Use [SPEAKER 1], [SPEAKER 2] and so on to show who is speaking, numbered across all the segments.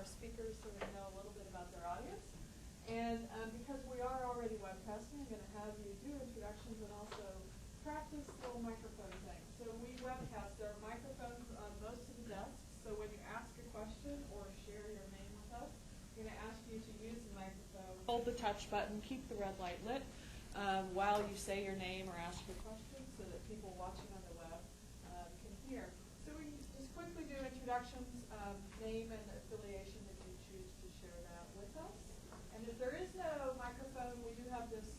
[SPEAKER 1] our speakers so we know a little bit about their audience. And because we are already webcasting, I'm going to have you do introductions and also practice the little microphone thing. So we webcast. There are microphones on most of the desks. So when you ask a question or share your name with us, I'm going to ask you to use the microphone. Hold the touch button. Keep the red light lit while you say your name or ask your question so that people watching on the web can hear. So we just quickly do introductions, name and affiliation if you choose to share that with us. And if there is no microphone, we do have this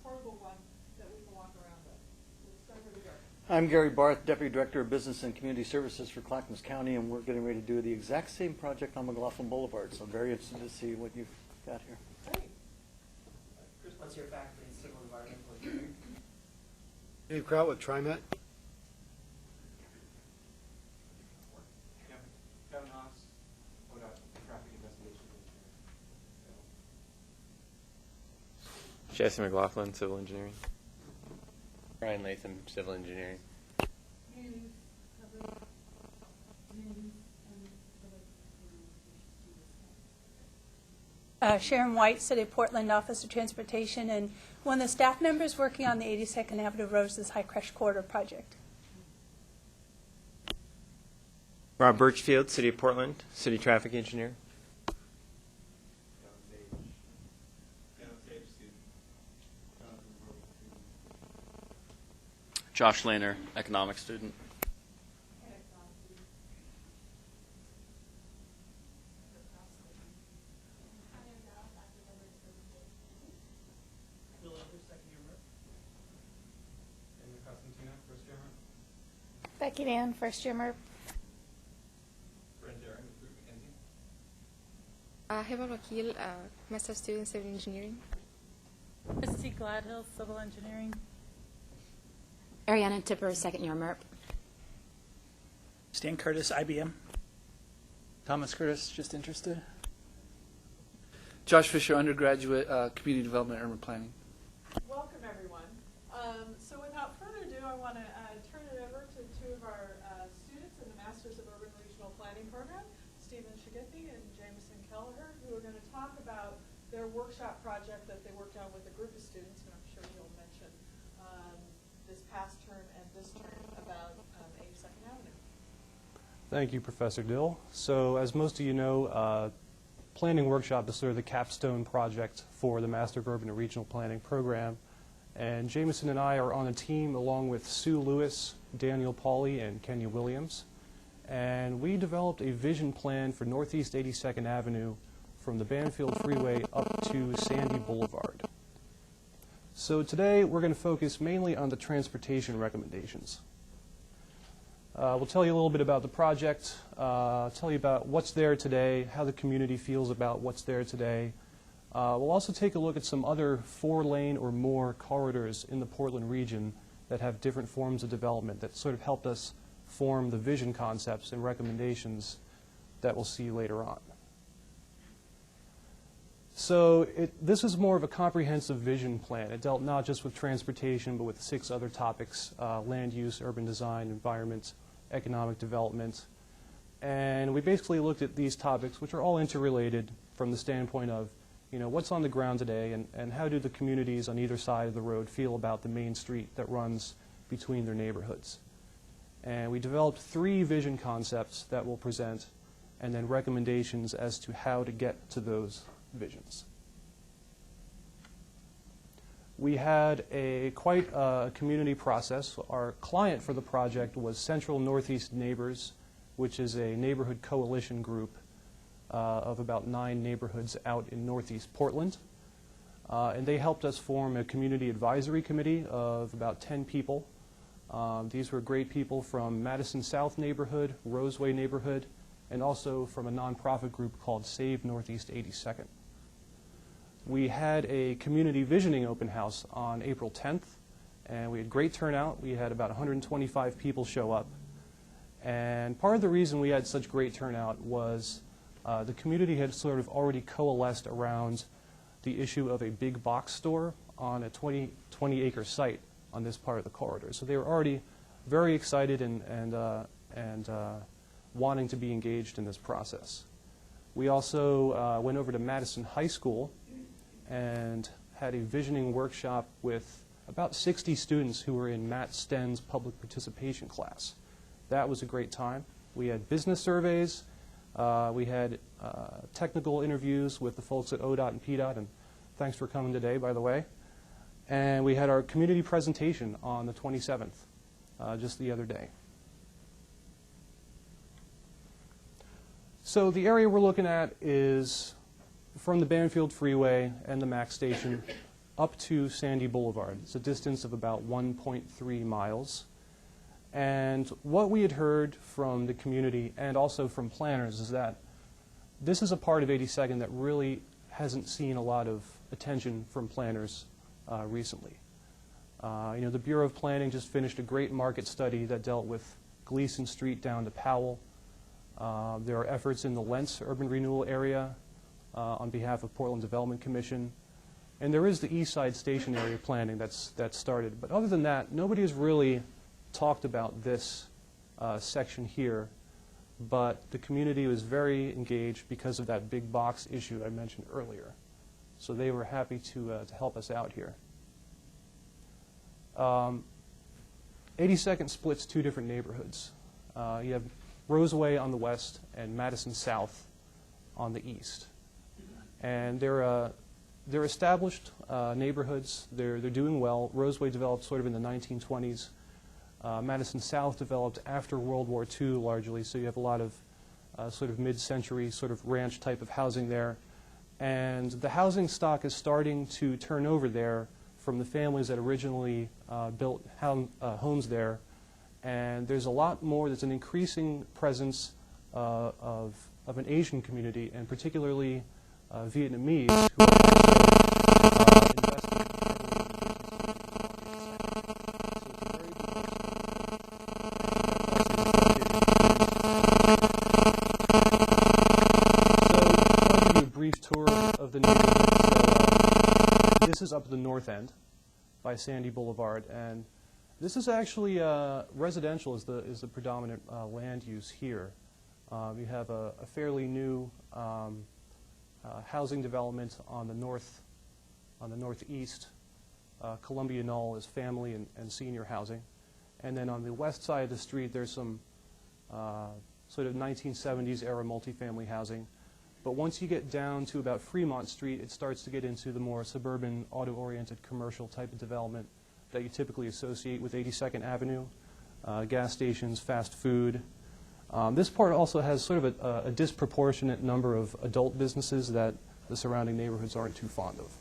[SPEAKER 1] portable one that we can walk around with. Let's start with Gary.
[SPEAKER 2] I'm Gary Barth, Deputy Director of Business and Community Services for Clackamas County, and we're getting ready to do the exact same project on McLaughlin Boulevard. So I'm very interested to see what you've got here.
[SPEAKER 1] Great.
[SPEAKER 3] Chris, what's your faculty in civil environmental engineering?
[SPEAKER 4] Dave Kraut with TriMet.
[SPEAKER 5] Kevin Haas, traffic investigation engineer.
[SPEAKER 6] Jesse McLaughlin, civil engineering. Ryan Latham, civil engineering.
[SPEAKER 7] Sharon White, City of Portland, Office of Transportation, and one of the staff members working on the 82nd Avenue Roses High Crush Corridor project.
[SPEAKER 6] Rob Birchfield, City of Portland, city traffic engineer.
[SPEAKER 8] Josh Lehner, economics student.
[SPEAKER 9] Becky Dan, first year MURP.
[SPEAKER 10] Heba Wakil, Master Student Civil Engineering.
[SPEAKER 11] Christy Gladhill, Civil Engineering.
[SPEAKER 12] Ariana Tipper, second year MURP.
[SPEAKER 13] Stan Curtis, IBM.
[SPEAKER 14] Thomas Curtis, just interested.
[SPEAKER 15] Josh Fisher, undergraduate, community development, urban planning.
[SPEAKER 1] Welcome, everyone. So without further ado, I want to turn it over to two of our students in the Masters of Urban Regional Planning program, Szigethy and Jamison Kelleher, who are going to talk about their workshop project that they worked on with a group of students, and I'm sure you'll mention this past term and this term about 82nd Avenue.
[SPEAKER 16] Thank you, Professor Dill. So as most of you know, planning workshop is sort of the capstone project for the Master of Urban and Regional Planning program. And Jamison and I are on a team along with Sue Lewis, Daniel Pauly, and Kenya Williams. And we developed a vision plan for Northeast 82nd Avenue from the Banfield Freeway up to Sandy Boulevard. So today we're going to focus mainly on the transportation recommendations. We'll tell you a little bit about the project, tell you about what's there today, how the community feels about what's there today. We'll also take a look at some other 4-lane or more corridors in the Portland region that have different forms of development that sort of helped us form the vision concepts and recommendations that we'll see later on. So this is more of a comprehensive vision plan. It dealt not just with transportation, but with 6 other topics: land use, urban design, environment, economic development. And we basically looked at these topics, which are all interrelated from the standpoint of, you know, what's on the ground today and how do the communities on either side of the road feel about the main street that runs between their neighborhoods. And we developed 3 vision concepts that we'll present, and then recommendations as to how to get to those visions. We had quite a community process. Our client for the project was Central Northeast Neighbors, which is a neighborhood coalition group of about 9 neighborhoods out in Northeast Portland. And they helped us form a community advisory committee of about 10 people. These were great people from Madison South neighborhood, Roseway neighborhood, and also from a nonprofit group called Save Northeast 82nd. We had a community visioning open house on April 10th, and we had great turnout. We had about 125 people show up. And part of the reason we had such great turnout was the community had sort of already coalesced around the issue of a big box store on a 20-acre site on this part of the corridor. So they were already very excited and wanting to be engaged in this process. We also went over to Madison High School and had a visioning workshop with about 60 students who were in Matt Sten's public participation class. That was a great time. We had business surveys. We had technical interviews with the folks at ODOT and PDOT, and thanks for coming today, by the way. And we had our community presentation on the 27th, just the other day. So the area we're looking at is from the Banfield Freeway and the Mac Station up to Sandy Boulevard. It's a distance of about 1.3 miles. And what we had heard from the community and also from planners is that this is a part of 82nd that really hasn't seen a lot of attention from planners recently. The Bureau of Planning just finished a great market study that dealt with Gleason Street down to Powell. There are efforts in the Lentz urban renewal area on behalf of Portland Development Commission. And there is the East Side Station area planning that's started. But other than that, nobody has really talked about this section here. But the community was very engaged because of that big box issue I mentioned earlier. So they were happy to help us out here. 82nd splits two different neighborhoods. You have Roseway on the west and Madison South on the east. And they're established neighborhoods. They're doing well. Roseway developed sort of in the 1920s. Madison South developed after World War II largely, so you have a lot of sort of mid-century sort of ranch type of housing there. And the housing stock is starting to turn over there from the families that originally built homes there. And there's a lot more, there's an increasing presence of an Asian community, and particularly Vietnamese, who are also investing brief tour of the neighborhood. So, this is up the north end by Sandy Boulevard, and this is actually residential is the predominant land use here. You have a fairly new housing development on the northeast. Columbia Knoll is family and senior housing, and then on the west side of the street there's some sort of 1970s era multifamily housing. But once you get down to about Fremont Street, it starts to get into the more suburban, auto-oriented commercial type of development that you typically associate with 82nd Avenue, gas stations, fast food. This part also has sort of a disproportionate number of adult businesses that the surrounding neighborhoods aren't too fond of.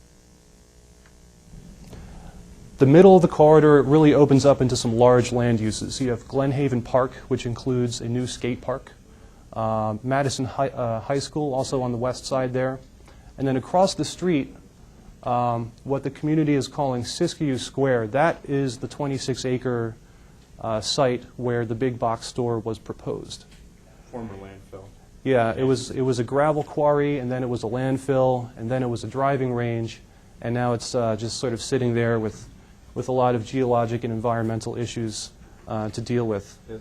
[SPEAKER 16] The middle of the corridor really opens up into some large land uses. You have Glen Haven Park, which includes a new skate park. Madison High School, also on the west side there. And then across the street, what the community is calling Siskiyou Square, that is the 26-acre site where the big box store was proposed.
[SPEAKER 5] Former landfill.
[SPEAKER 16] Yeah, it was a gravel quarry, and then it was a landfill, and then it was a driving range, and now it's just sort of sitting there with a lot of geologic and environmental issues to deal with.
[SPEAKER 5] Yes.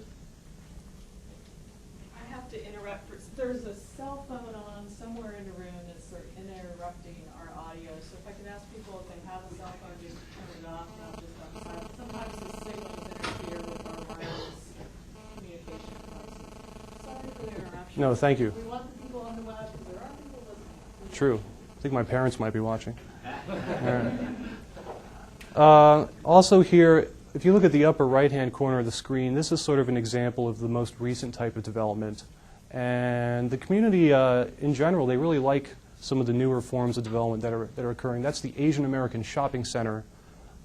[SPEAKER 1] There's a cell phone on somewhere in the room that's sort of interrupting our audio. So if I can ask people if they have a cell phone, just turn it off. Not just on silent. Sometimes the signals interfere with our wireless communication devices. Sorry for the interruption.
[SPEAKER 16] No, thank you.
[SPEAKER 1] We want the people on the web because there are people listening.
[SPEAKER 16] True. I think my parents might be watching. Also here, if you look at the upper right-hand corner of the screen, this is sort of an example of the most recent type of development. And the community, in general, they really like some of the newer forms of development that are occurring. That's the Asian American Shopping Center.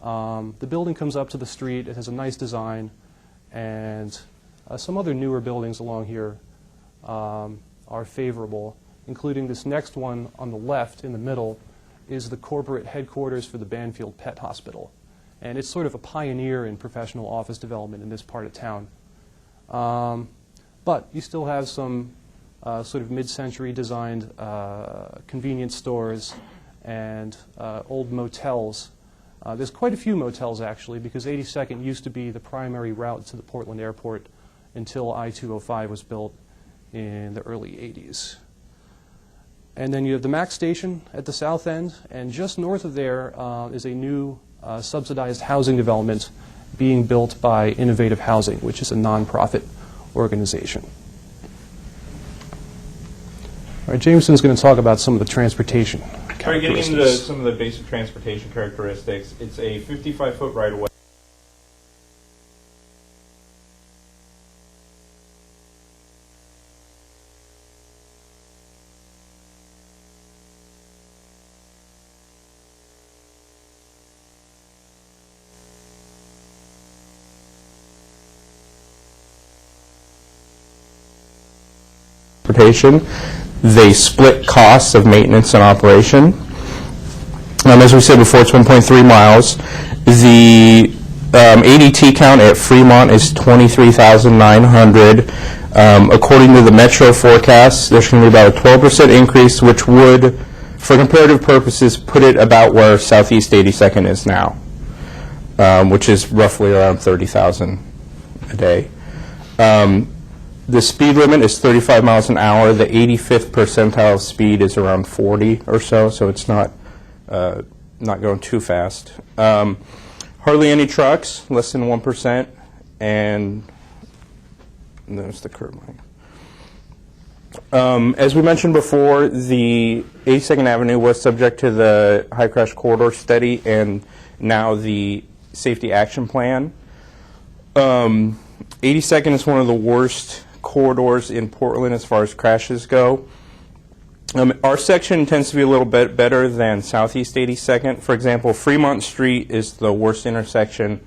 [SPEAKER 16] The building comes up to the street. It has a nice design. And some other newer buildings along here are favorable, including this next one on the left in the middle is the corporate headquarters for the Banfield Pet Hospital. And it's sort of a pioneer in professional office development in this part of town. But you still have some sort of mid-century designed convenience stores and old motels. There's quite a few motels, actually, because 82nd used to be the primary route to the Portland airport until I-205 was built in the early 80s. And then you have the MAC station at the south end, and just north of there is a new subsidized housing development being built by Innovative Housing, which is a nonprofit organization. All right, Jameson's going to talk about some of the transportation
[SPEAKER 5] All right, getting into
[SPEAKER 16] characteristics.
[SPEAKER 5] some of the basic transportation characteristics, it's a 55-foot right-of-way. They split costs of maintenance and operation. As we said before, it's 1.3 miles. The ADT count at Fremont is 23,900. According to the Metro forecast, there's going to be about a 12% increase, which would, for comparative purposes, put it about where Southeast 82nd is now, which is roughly around 30,000 a day. The speed limit is 35 miles an hour. The 85th percentile speed is around 40 or so, so it's not going too fast. Hardly any trucks, less than 1%, and there's the curb line. As we mentioned before, the 82nd Avenue was subject to the high crash corridor study and now the safety action plan. 82nd is one of the worst corridors in Portland as far as crashes go. Our section tends to be a little bit better than Southeast 82nd. For example, Fremont Street is the worst intersection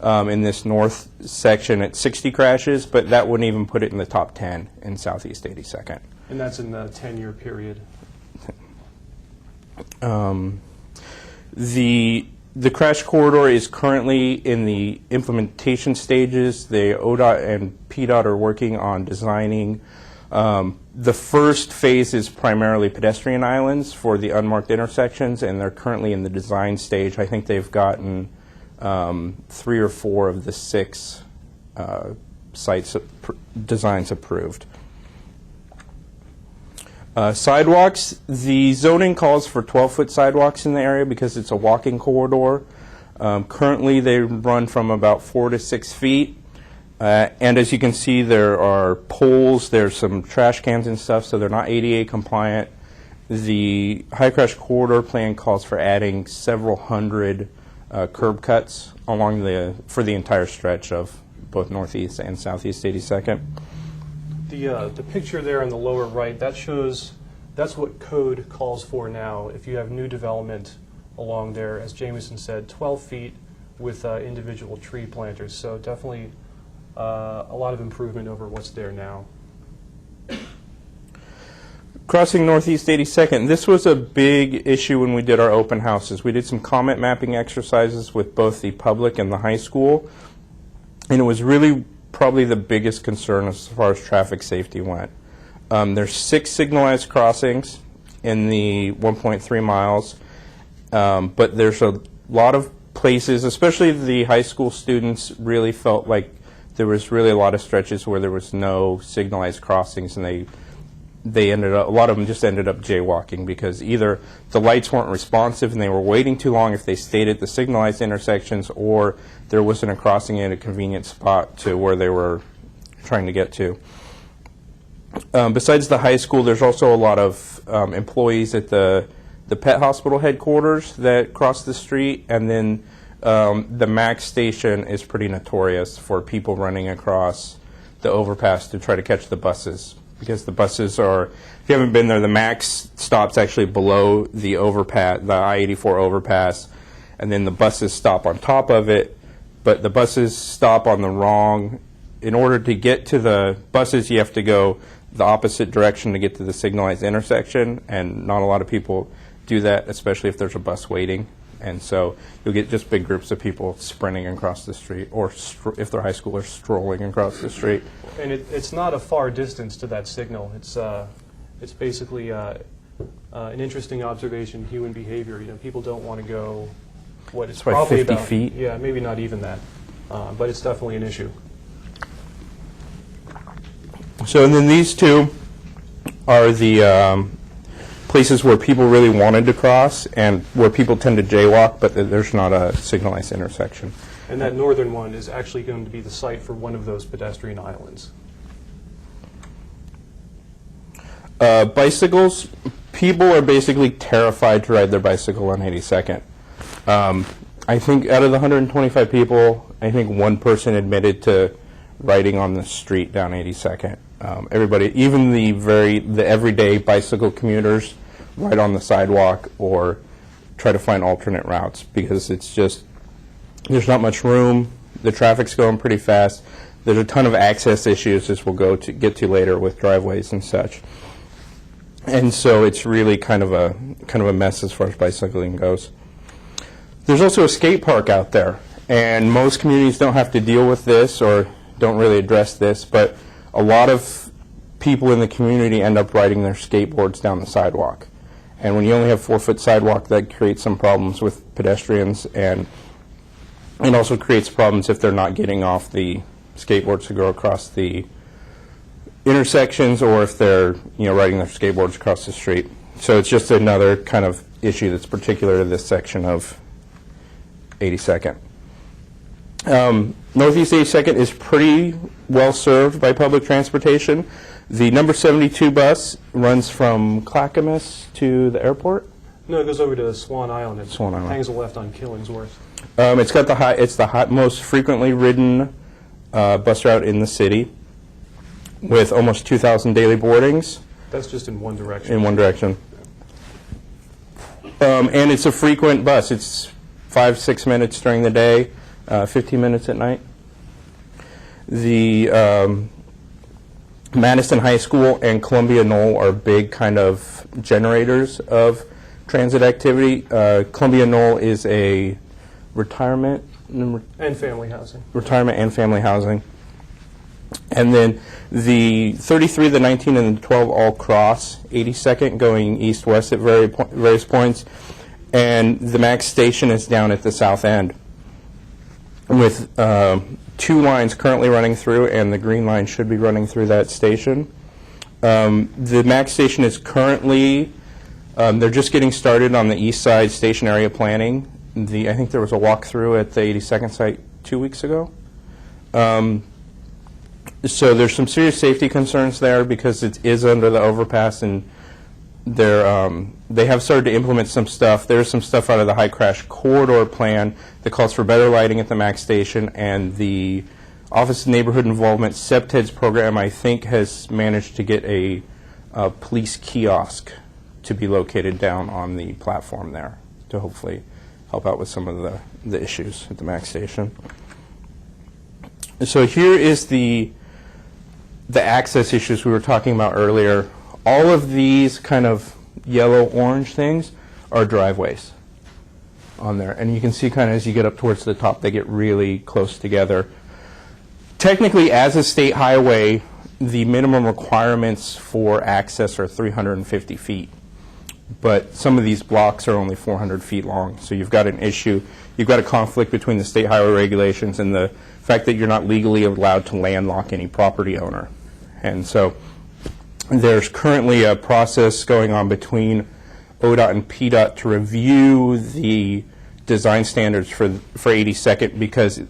[SPEAKER 5] in this north section at 60 crashes, but that wouldn't even put it in the top 10 in Southeast 82nd.
[SPEAKER 16] And that's in the 10-year period.
[SPEAKER 5] The crash corridor is currently in the implementation stages. The ODOT and PDOT are working on designing. The first phase is primarily pedestrian islands for the unmarked intersections, and they're currently in the design stage. I think they've gotten 3 or 4 of the 6 sites designs approved. Sidewalks, the zoning calls for 12-foot sidewalks in the area because it's a walking corridor. Currently they run from about 4 to 6 feet. And as you can see, there are poles, there's some trash cans and stuff, so they're not ADA compliant. The high crash corridor plan calls for adding several hundred curb cuts along for the entire stretch of both Northeast and Southeast 82nd.
[SPEAKER 16] The picture there on the lower right, that's what code calls for now. If you have new development along there, as Jamison said, 12 feet with individual tree planters. So definitely a lot of improvement over what's there now.
[SPEAKER 5] Crossing Northeast 82nd, this was a big issue when we did our open houses. We did some comment mapping exercises with both the public and the high school, and it was really probably the biggest concern as far as traffic safety went. There's 6 signalized crossings in the 1.3 miles, but there's a lot of places, especially the high school students really felt like there was really a lot of stretches where there was no signalized crossings, and they ended up, a lot of them just ended up jaywalking because either the lights weren't responsive and they were waiting too long if they stayed at the signalized intersections, or there wasn't a crossing at a convenient spot to where they were trying to get to. Besides the high school, there's also a lot of employees at the pet hospital headquarters that cross the street, and then the MAX station is pretty notorious for people running across the overpass to try to catch the buses, because the buses are, if you haven't been there, the MAX stops actually below the overpass, the I-84 overpass, and then the buses stop on top of it, but the buses stop on the wrong, in order to get to the buses you have to go the opposite direction to get to the signalized intersection, and not a lot of people do that, especially if there's a bus waiting. And so you'll get just big groups of people sprinting across the street, or if they're high schoolers, strolling across the street.
[SPEAKER 16] And it's not a far distance to that signal. It's basically an interesting observation, human behavior. You know, people don't want to go what it's probably
[SPEAKER 5] 50
[SPEAKER 16] about,
[SPEAKER 5] feet.
[SPEAKER 16] Yeah, maybe not even that, but it's definitely an issue.
[SPEAKER 5] So, and then these two are the places where people really wanted to cross and where people tend to jaywalk, but there's not a signalized intersection.
[SPEAKER 16] And that northern one is actually going to be the site for one of those pedestrian islands.
[SPEAKER 5] Bicycles, people are basically terrified to ride their bicycle on 82nd. I think out of the 125 people, I think one person admitted to riding on the street down 82nd. Everybody, even the everyday bicycle commuters, ride on the sidewalk or try to find alternate routes because it's just, there's not much room. The traffic's going pretty fast. There's a ton of access issues, as we'll get to later with driveways and such. And so it's really kind of a mess as far as bicycling goes. There's also a skate park out there, and most communities don't have to deal with this or don't really address this, but a lot of people in the community end up riding their skateboards down the sidewalk. And when you only have 4-foot sidewalk, that creates some problems with pedestrians, and it also creates problems if they're not getting off the skateboards to go across the intersections, or if they're riding their skateboards across the street. So it's just another kind of issue that's particular to this section of 82nd. Northeast 82nd is pretty well served by public transportation. The number 72 bus runs from Clackamas to the airport.
[SPEAKER 16] No, it goes over to Swan Island. It
[SPEAKER 5] Swan Island.
[SPEAKER 16] hangs a left on Killingsworth.
[SPEAKER 5] It's got the most frequently ridden bus route in the city, with almost 2,000 daily boardings.
[SPEAKER 16] That's just in one direction.
[SPEAKER 5] In one direction. And it's a frequent bus. It's 5-6 minutes during the day, 15 minutes at night. The Madison High School and Columbia Knoll are big kind of generators of transit activity. Columbia Knoll is a retirement
[SPEAKER 16] and family housing.
[SPEAKER 5] Retirement and family housing. And then the 33, the 19, and the 12 all cross 82nd going east-west at various points. And the MAX station is down at the south end with 2 lines currently running through, and the green line should be running through that station. The MAX station is currently, they're just getting started on the east side station area planning. I think there was a walkthrough at the 82nd site 2 weeks ago. So there's some serious safety concerns there because it is under the overpass, and they have started to implement some stuff. There's some stuff out of the high crash corridor plan that calls for better lighting at the MAX station, and the Office of Neighborhood Involvement CEPTEDS program, I think, has managed to get a police kiosk to be located down on the platform there to hopefully help out with some of the issues at the MAX station. So here is the access issues we were talking about earlier. All of these kind of yellow-orange things are driveways on there. And you can see kind of as you get up towards the top, they get really close together. Technically, as a state highway, the minimum requirements for access are 350 feet. But some of these blocks are only 400 feet long. So you've got an issue. You've got a conflict between the state highway regulations and the fact that you're not legally allowed to landlock any property owner. And so there's currently a process going on between ODOT and PDOT to review the design standards for 82nd, because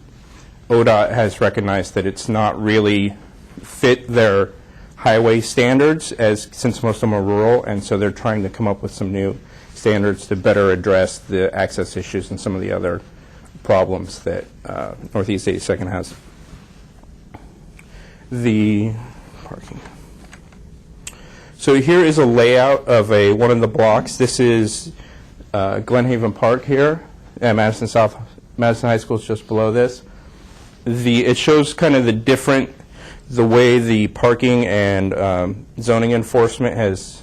[SPEAKER 5] ODOT has recognized that it's not really fit their highway standards, since most of them are rural, and so they're trying to come up with some new standards to better address the access issues and some of the other problems that Northeast 82nd has. The parking. So here is a layout of one of the blocks. This is Glenhaven Park here, and Madison High School is just below this. It shows kind of the way the parking and zoning enforcement has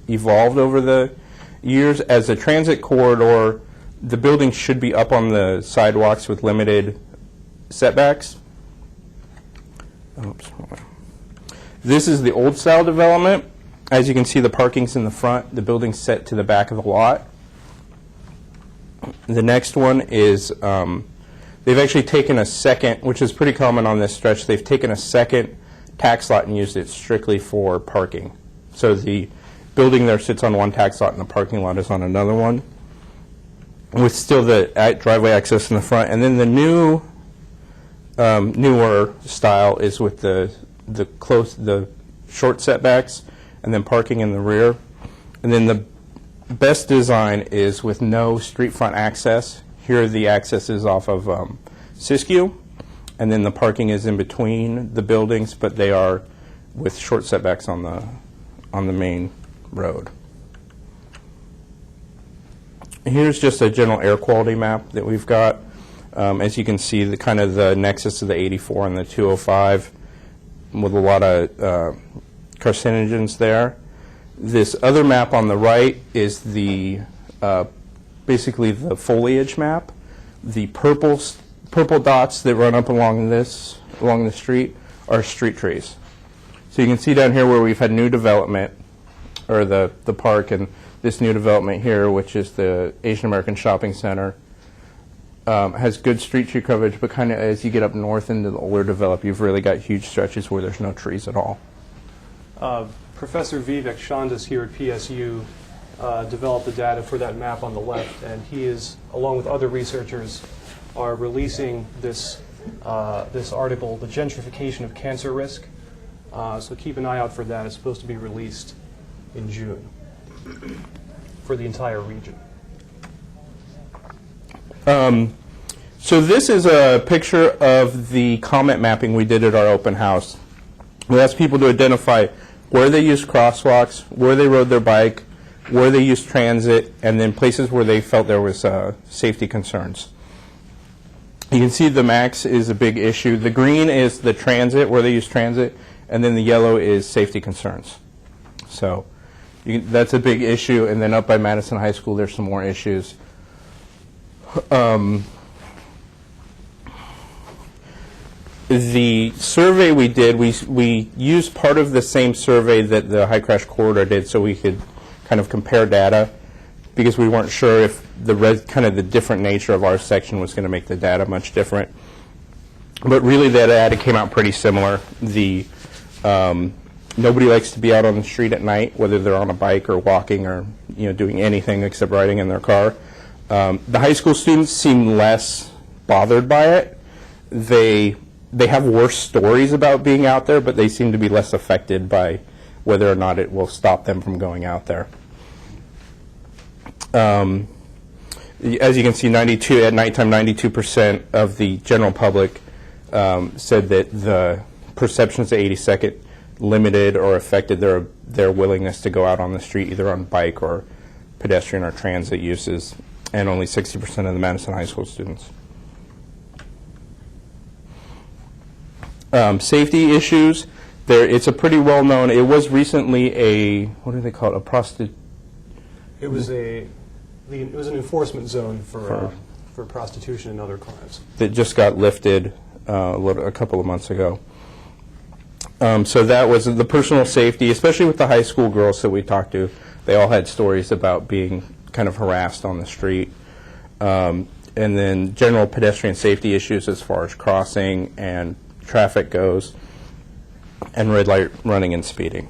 [SPEAKER 5] evolved over the years. As a transit corridor, the building should be up on the sidewalks with limited setbacks. Oops. This is the old style development. As you can see, the parking's in the front, the building's set to the back of the lot. The next one is, they've actually taken a second, which is pretty common on this stretch, they've taken a second tax lot and used it strictly for parking. So the building there sits on one tax lot and the parking lot is on another one, with still the driveway access in the front. And then the newer style is with the short setbacks and then parking in the rear. And then the best design is with no street front access. Here the access is off of Siskiyou, and then the parking is in between the buildings, but they are with short setbacks on the main road. Here's just a general air quality map that we've got. As you can see, the kind of the nexus of the 84 and the 205 with a lot of carcinogens there. This other map on the right is the basically the foliage map. The purple dots that run up along the street are street trees. So you can see down here where we've had new development, or the park, and this new development here, which is the Asian American Shopping Center, has good street tree coverage, but kind of as you get up north into the older develop, you've really got huge stretches where there's no trees at all.
[SPEAKER 16] Professor Vivek Chandas here at PSU developed the data for that map on the left, and he is, along with other researchers, are releasing this article, The Gentrification of Cancer Risk. So keep an eye out for that. It's supposed to be released in June for the entire region.
[SPEAKER 5] So this is a picture of the comment mapping we did at our open house. We asked people to identify where they used crosswalks, where they rode their bike, where they used transit, and then places where they felt there was safety concerns. You can see the max is a big issue. The green is the transit, where they use transit, and then the yellow is safety concerns. So that's a big issue. And then up by Madison High School, there's some more issues. The survey we did, we used part of the same survey that the High Crash Corridor did, so we could kind of compare data, because we weren't sure if the different nature of our section was going to make the data much different. But really, the data came out pretty similar. Nobody likes to be out on the street at night, whether they're on a bike or walking or doing anything except riding in their car. The high school students seem less bothered by it. They have worse stories about being out there, but they seem to be less affected by whether or not it will stop them from going out there. As you can see, at nighttime, 92% of the general public said that the perceptions of 82nd limited or affected their willingness to go out on the street, either on bike or pedestrian or transit uses, and only 60% of the Madison High School students. Safety issues. It's a pretty well-known. It was recently what do they call it?
[SPEAKER 16] It was an enforcement zone for prostitution and other crimes.
[SPEAKER 5] That just got lifted a couple of months ago. So that was the personal safety, especially with the high school girls that we talked to. They all had stories about being kind of harassed on the street. And then general pedestrian safety issues as far as crossing and traffic goes, and red light running and speeding.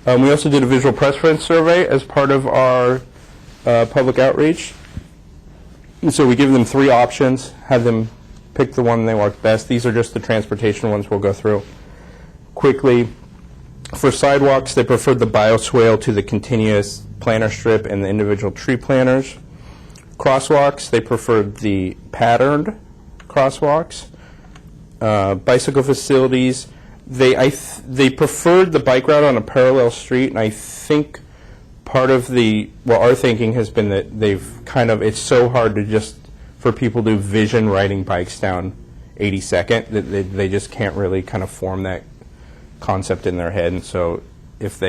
[SPEAKER 5] We also did a visual preference survey as part of our public outreach. And so we give them 3 options, have them pick the one they like best. These are just the transportation ones we'll go through quickly. For sidewalks, they preferred the bioswale to the continuous planter strip and the individual tree planters. Crosswalks, they preferred the patterned crosswalks. Bicycle facilities, they preferred the bike route on a parallel street, and I think part of our thinking has been that it's so hard to just, for people to vision riding bikes down 82nd, that they just can't really kind of form that concept in their head. And so if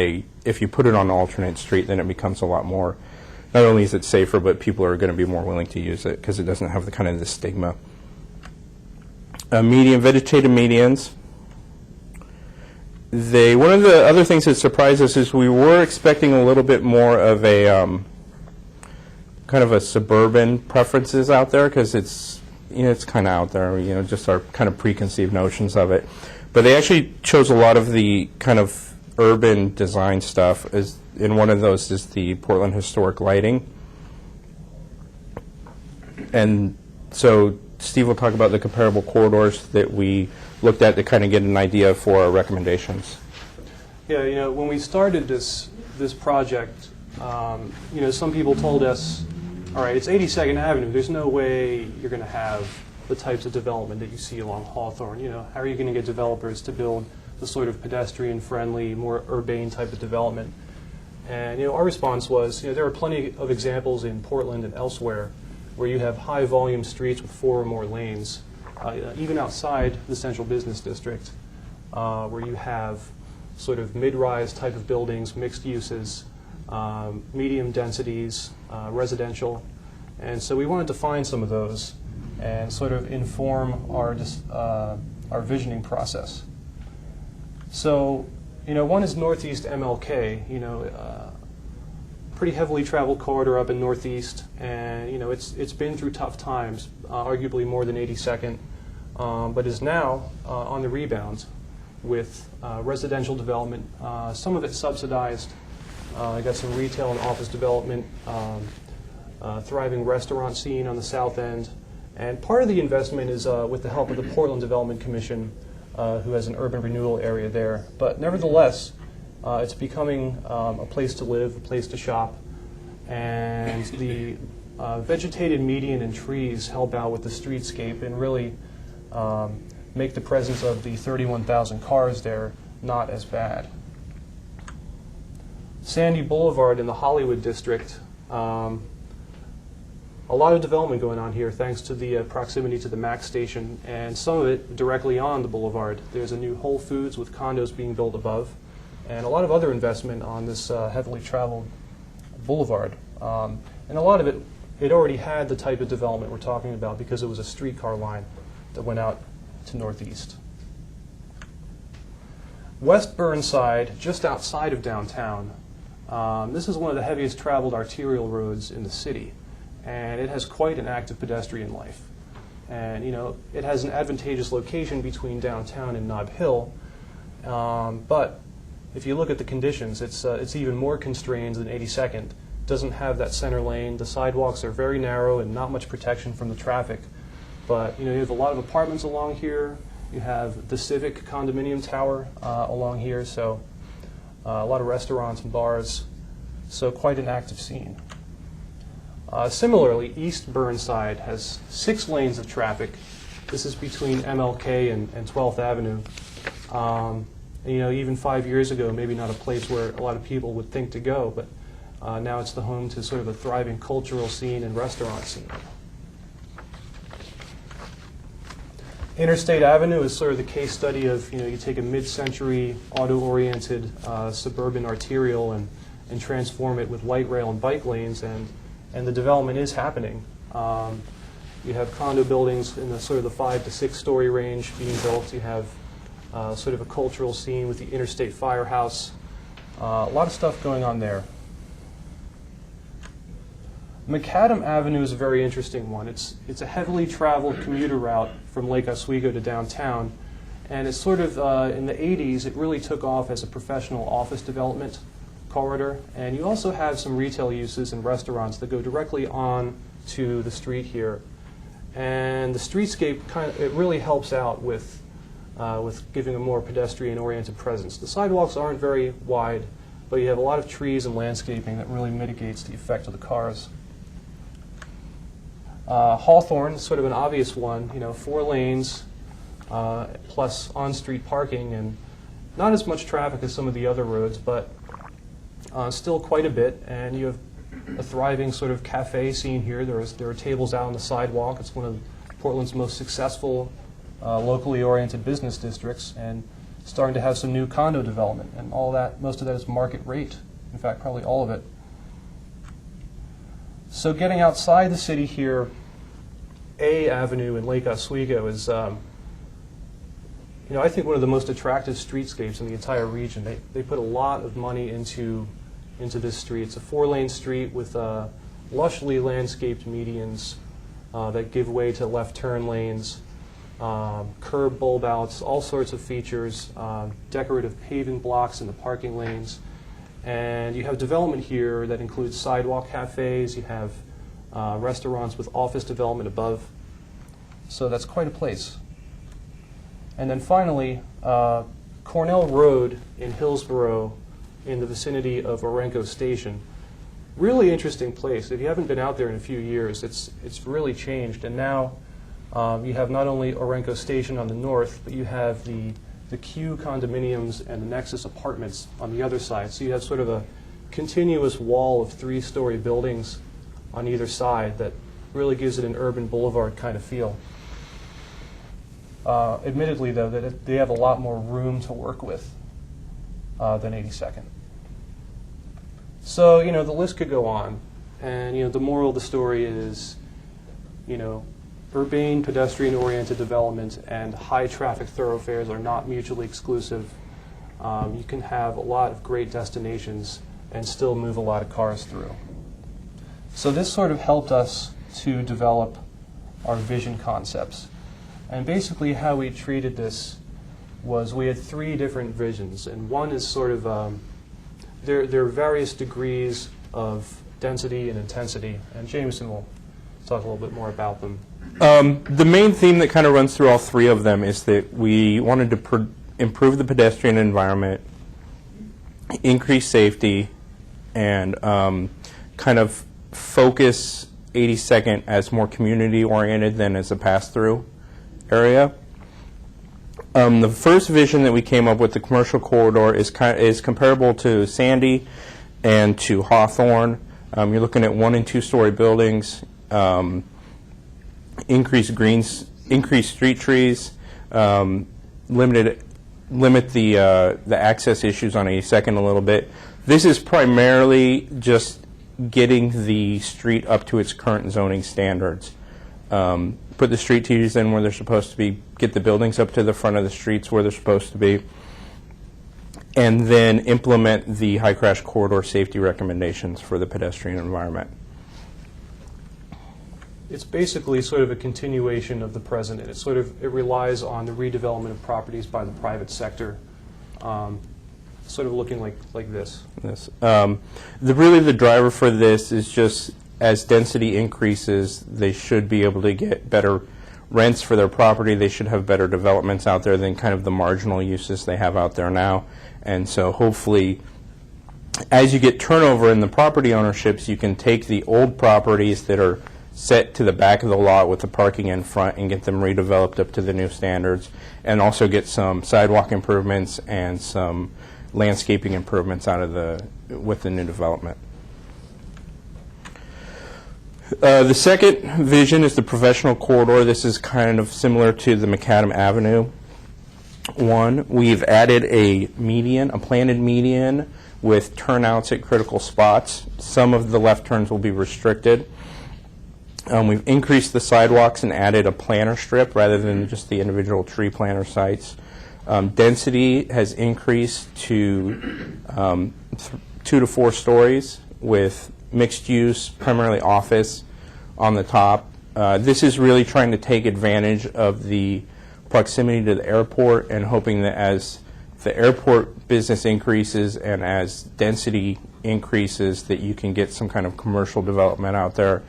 [SPEAKER 5] you put it on an alternate street, then it becomes a lot more, not only is it safer, but people are going to be more willing to use it because it doesn't have the stigma. Vegetative medians. One of the other things that surprised us is we were expecting a little bit more of a kind of a suburban preferences out there, because it's it's kind of out there, just our kind of preconceived notions of it. But they actually chose a lot of the kind of urban design stuff, and one of those is the Portland Historic Lighting. And so Steve will talk about the comparable corridors that we looked at to kind of get an idea for our recommendations.
[SPEAKER 16] Yeah, when we started this project, some people told us, all right, it's 82nd Avenue. There's no way you're going to have the types of development that you see along Hawthorne. How are you going to get developers to build the sort of pedestrian-friendly, more urbane type of development? And our response was, there are plenty of examples in Portland and elsewhere where you have high-volume streets with 4 or more lanes, even outside the central business district, where you have sort of mid-rise type of buildings, mixed uses, medium densities, residential. And so we wanted to find some of those and sort of inform our visioning process. So, one is Northeast MLK, pretty heavily traveled corridor up in Northeast, and it's been through tough times, arguably more than 82nd, but is now on the rebound with residential development, some of it subsidized. I got some retail and office development, thriving restaurant scene on the south end, and part of the investment is with the help of the Portland Development Commission, who has an urban renewal area there. But nevertheless, it's becoming a place to live, a place to shop, and the vegetated median and trees help out with the streetscape and really make the presence of the 31,000 cars there not as bad. Sandy Boulevard in the Hollywood district, a lot of development going on here thanks to the proximity to the MAX station, and some of it directly on the boulevard. There's a new Whole Foods with condos being built above, and a lot of other investment on this heavily traveled boulevard. And a lot of it already had the type of development we're talking about because it was a streetcar line that went out to Northeast. West Burnside, just outside of downtown, this is one of the heaviest traveled arterial roads in the city, and it has quite an active pedestrian life. And it has an advantageous location between downtown and Nob Hill, but if you look at the conditions, it's even more constrained than 82nd. Doesn't have that center lane. The sidewalks are very narrow and not much protection from the traffic. But you have a lot of apartments along here. You have the Civic condominium tower along here, so a lot of restaurants and bars. So quite an active scene. Similarly, East Burnside has 6 lanes of traffic. This is between MLK and 12th Avenue. Even 5 years ago, maybe not a place where a lot of people would think to go, but now it's the home to sort of a thriving cultural scene and restaurant scene. Interstate Avenue is sort of the case study of, you take a mid-century auto-oriented suburban arterial and transform it with light rail and bike lanes, and the development is happening. You have condo buildings in the sort of the 5 to 6 story range being built. You have sort of a cultural scene with the Interstate Firehouse. A lot of stuff going on there. Macadam Avenue is a very interesting one. It's a heavily traveled commuter route from Lake Oswego to downtown, and it's sort of, in the 80s, it really took off as a professional office development corridor, and you also have some retail uses and restaurants that go directly on to the street here. And the streetscape it really helps out with giving a more pedestrian-oriented presence. The sidewalks aren't very wide, but you have a lot of trees and landscaping that really mitigates the effect of the cars. Hawthorne is sort of an obvious one, 4 lanes plus on-street parking, and not as much traffic as some of the other roads, but still quite a bit. And you have a thriving sort of cafe scene here. There are tables out on the sidewalk. It's one of Portland's most successful locally oriented business districts, and starting to have some new condo development, and all that, most of that is market rate. In fact, probably all of it. So getting outside the city here, A Avenue in Lake Oswego is, I think one of the most attractive streetscapes in the entire region. They put a lot of money into this street. It's a 4-lane street with lushly landscaped medians, that give way to left turn lanes, curb bulb outs, all sorts of features, decorative paving blocks in the parking lanes. And you have development here that includes sidewalk cafes, you have restaurants with office development above. So that's quite a place. And then finally, Cornell Road in Hillsborough in the vicinity of Orenco Station. Really interesting place. If you haven't been out there in a few years, it's really changed. And now you have not only Orenco Station on the north, but you have the Q condominiums and the Nexus apartments on the other side. So you have sort of a continuous wall of 3-story buildings on either side that really gives it an urban boulevard kind of feel. Admittedly, though, that they have a lot more room to work with than 82nd. So, you know, the list could go on. And, you know, the moral of the story is, you know, urbane, pedestrian-oriented development and high-traffic thoroughfares are not mutually exclusive. You can have a lot of great destinations and still move a lot of cars through. So this sort of helped us to develop our vision concepts. And basically how we treated this was we had 3 different visions. And one is sort of, there are various degrees of density and intensity. And Jamison will talk a little bit more about them.
[SPEAKER 5] The main theme that kind of runs through all 3 of them is that we wanted to improve the pedestrian environment, increase safety, and kind of focus 82nd as more community-oriented than as a pass-through area. The first vision that we came up with, the commercial corridor, is comparable to Sandy and to Hawthorne. You're looking at 1- and 2-story buildings, increased street trees, limit the access issues on 82nd a little bit. This is primarily just getting the street up to its current zoning standards. Put the street trees in where they're supposed to be, get the buildings up to the front of the streets where they're supposed to be, and then implement the high crash corridor safety recommendations for the pedestrian environment.
[SPEAKER 16] It's basically sort of a continuation of the present, and it relies on the redevelopment of properties by the private sector, sort of looking like this.
[SPEAKER 5] Really the driver for this is just as density increases, they should be able to get better rents for their property. They should have better developments out there than kind of the marginal uses they have out there now. And so hopefully, as you get turnover in the property ownerships, you can take the old properties that are set to the back of the lot with the parking in front and get them redeveloped up to the new standards, and also get some sidewalk improvements and some landscaping improvements out of with the new development. The second vision is the professional corridor. This is kind of similar to the Macadam Avenue one. We've added a planted median with turnouts at critical spots. Some of the left turns will be restricted. We've increased the sidewalks and added a planter strip rather than just the individual tree planter sites. Density has increased to 2 to 4 stories with mixed use, primarily office, on the top. This is really trying to take advantage of the proximity to the airport and hoping that as the airport business increases and as density increases, that you can get some kind of commercial development out there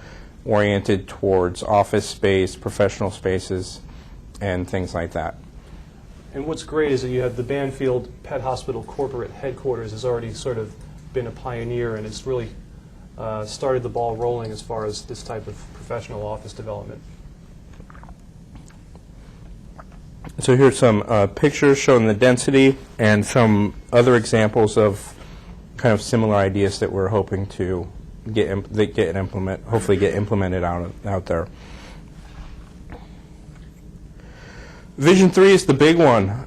[SPEAKER 5] oriented towards office space, professional spaces, and things like that.
[SPEAKER 16] And what's great is that you have the Banfield Pet Hospital corporate headquarters has already sort of been a pioneer, and it's really started the ball rolling as far as this type of professional office development.
[SPEAKER 5] So here's some pictures showing the density and some other examples of kind of similar ideas that we're hoping to hopefully get implemented out there. Vision 3 is the big one.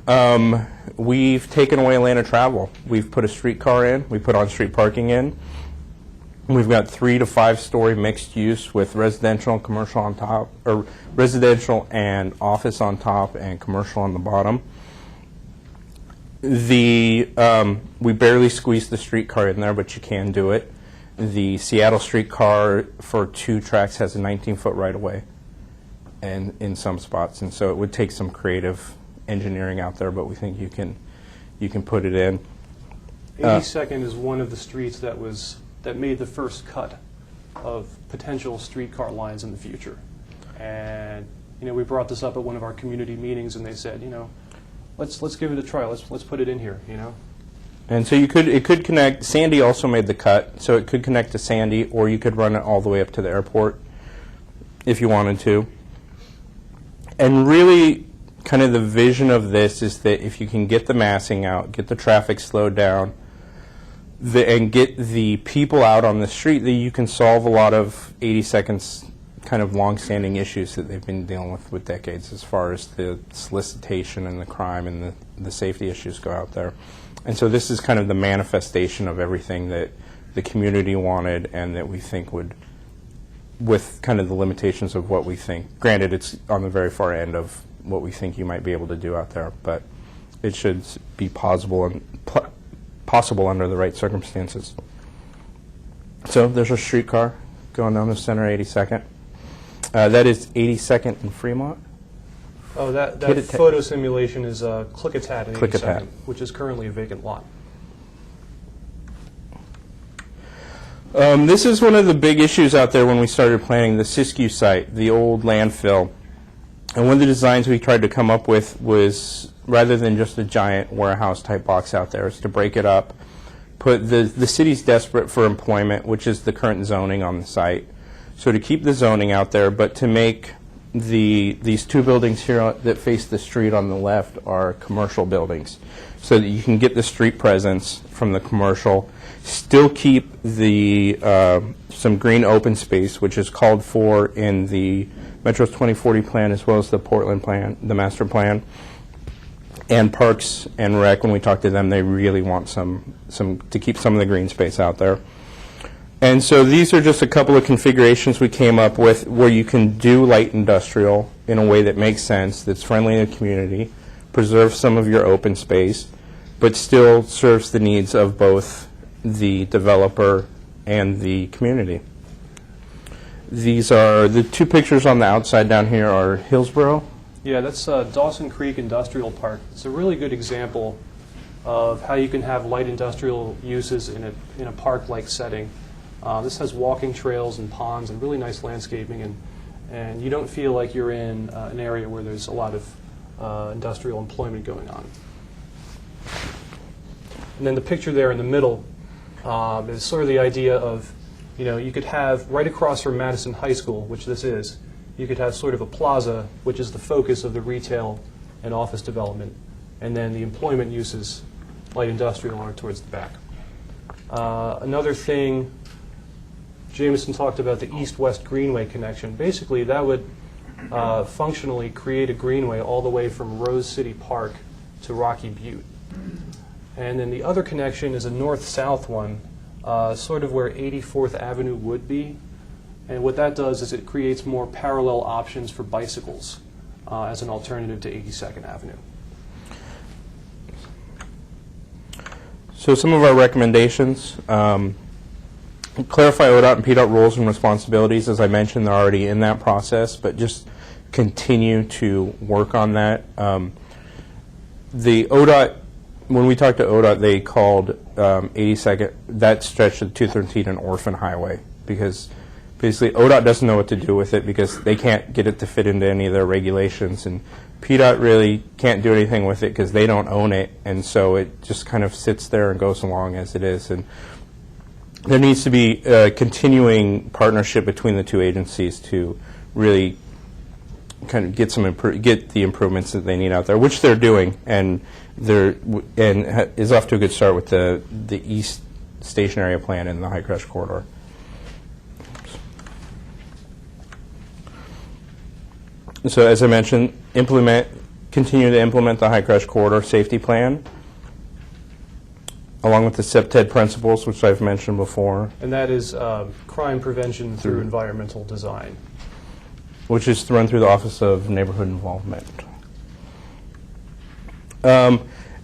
[SPEAKER 5] We've taken away lane of travel. We've put a streetcar in. We put on-street parking in. We've got 3 to 5 story mixed use with residential and commercial on top, or residential and office on top and commercial on the bottom. We barely squeezed the streetcar in there, but you can do it. The Seattle streetcar for 2 tracks has a 19-foot right-of-way, and in some spots, and so it would take some creative engineering out there, but we think you can put it in.
[SPEAKER 16] 82nd is one of the streets that made the first cut of potential streetcar lines in the future. And we brought this up at one of our community meetings, and they said, let's give it a try. Let's put it in here.
[SPEAKER 5] And so it could connect. Sandy also made the cut, so it could connect to Sandy, or you could run it all the way up to the airport if you wanted to. And really, kind of the vision of this is that if you can get the massing out, get the traffic slowed down, and get the people out on the street, that you can solve a lot of 82nd's kind of long-standing issues that they've been dealing with decades, as far as the solicitation and the crime and the safety issues go out there. And so this is kind of the manifestation of everything that the community wanted and that we think would, with kind of the limitations of what we think. Granted, it's on the very far end of what we think you might be able to do out there, but it should be possible under the right circumstances. So there's a streetcar going down the center of 82nd. That is 82nd and Fremont.
[SPEAKER 16] Oh, that photo simulation is Klickitat in 82nd, which is currently a vacant lot.
[SPEAKER 5] This is one of the big issues out there when we started planning the Szigethy site, the old landfill. And one of the designs we tried to come up with was, rather than just a giant warehouse-type box out there, is to break it up. Put the city's desperate for employment, which is the current zoning on the site. So to keep the zoning out there, but to make these two buildings here that face the street on the left are commercial buildings, so that you can get the street presence from the commercial, still keep the some green open space, which is called for in the Metro's 2040 plan as well as the Portland plan, the master plan, and Parks and Rec. When we talk to them, they really want some to keep some of the green space out there. And so these are just a couple of configurations we came up with where you can do light industrial in a way that makes sense, that's friendly to the community, preserve some of your open space, but still serves the needs of both the developer and the community. These are the two pictures on the outside down here are Hillsborough.
[SPEAKER 16] Yeah, that's Dawson Creek Industrial Park. It's a really good example of how you can have light industrial uses in a park-like setting. This has walking trails and ponds and really nice landscaping, and you don't feel like you're in an area where there's a lot of industrial employment going on. And then the picture there in the middle is sort of the idea of, you could have right across from Madison High School, which this is, you could have sort of a plaza, which is the focus of the retail and office development, and then the employment uses, light industrial, are towards the back. Another thing, Jamison talked about the east-west greenway connection. Basically, that would functionally create a greenway all the way from Rose City Park to Rocky Butte. And then the other connection is a north-south one, sort of where 84th Avenue would be. And what that does is it creates more parallel options for bicycles as an alternative to 82nd Avenue.
[SPEAKER 5] So some of our recommendations. Clarify ODOT and PDOT rules and responsibilities. As I mentioned, they're already in that process, but just continue to work on that. The ODOT, when we talked to ODOT, they called 82nd, that stretch of 213 an orphan highway, because basically ODOT doesn't know what to do with it because they can't get it to fit into any of their regulations, and PDOT really can't do anything with it because they don't own it, and so it just kind of sits there and goes along as it is. And there needs to be a continuing partnership between the two agencies to really kind of get the improvements that they need out there, which they're doing, and is off to a good start with the East Station Area Plan and the High Crush Corridor. So as I mentioned, continue to implement the High Crush Corridor Safety Plan, along with the CEPTED principles, which I've mentioned before.
[SPEAKER 16] And that is crime prevention through environmental design,
[SPEAKER 5] which is run through the Office of Neighborhood Involvement. And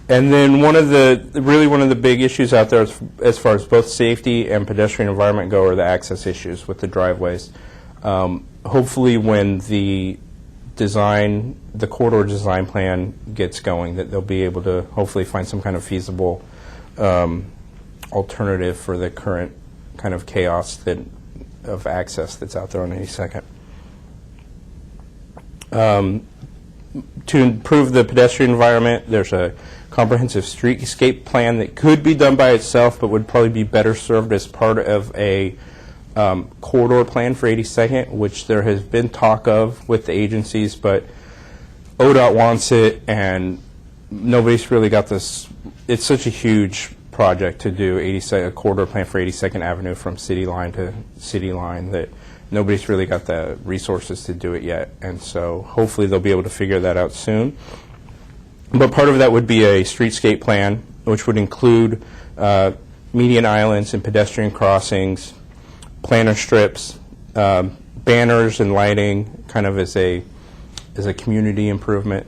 [SPEAKER 5] then one of the big issues out there as far as both safety and pedestrian environment go are the access issues with the driveways. Hopefully when the the corridor design plan gets going, that they'll be able to hopefully find some kind of feasible alternative for the current kind of chaos of access that's out there on 82nd. To improve the pedestrian environment, there's a comprehensive streetscape plan that could be done by itself, but would probably be better served as part of a corridor plan for 82nd, which there has been talk of with the agencies, but ODOT wants it, and nobody's really got this. It's such a huge project to do a corridor plan for 82nd Avenue from city line to city line that nobody's really got the resources to do it yet, and so hopefully they'll be able to figure that out soon. But part of that would be a streetscape plan, which would include median islands and pedestrian crossings, planter strips, banners and lighting, kind of as a community improvement.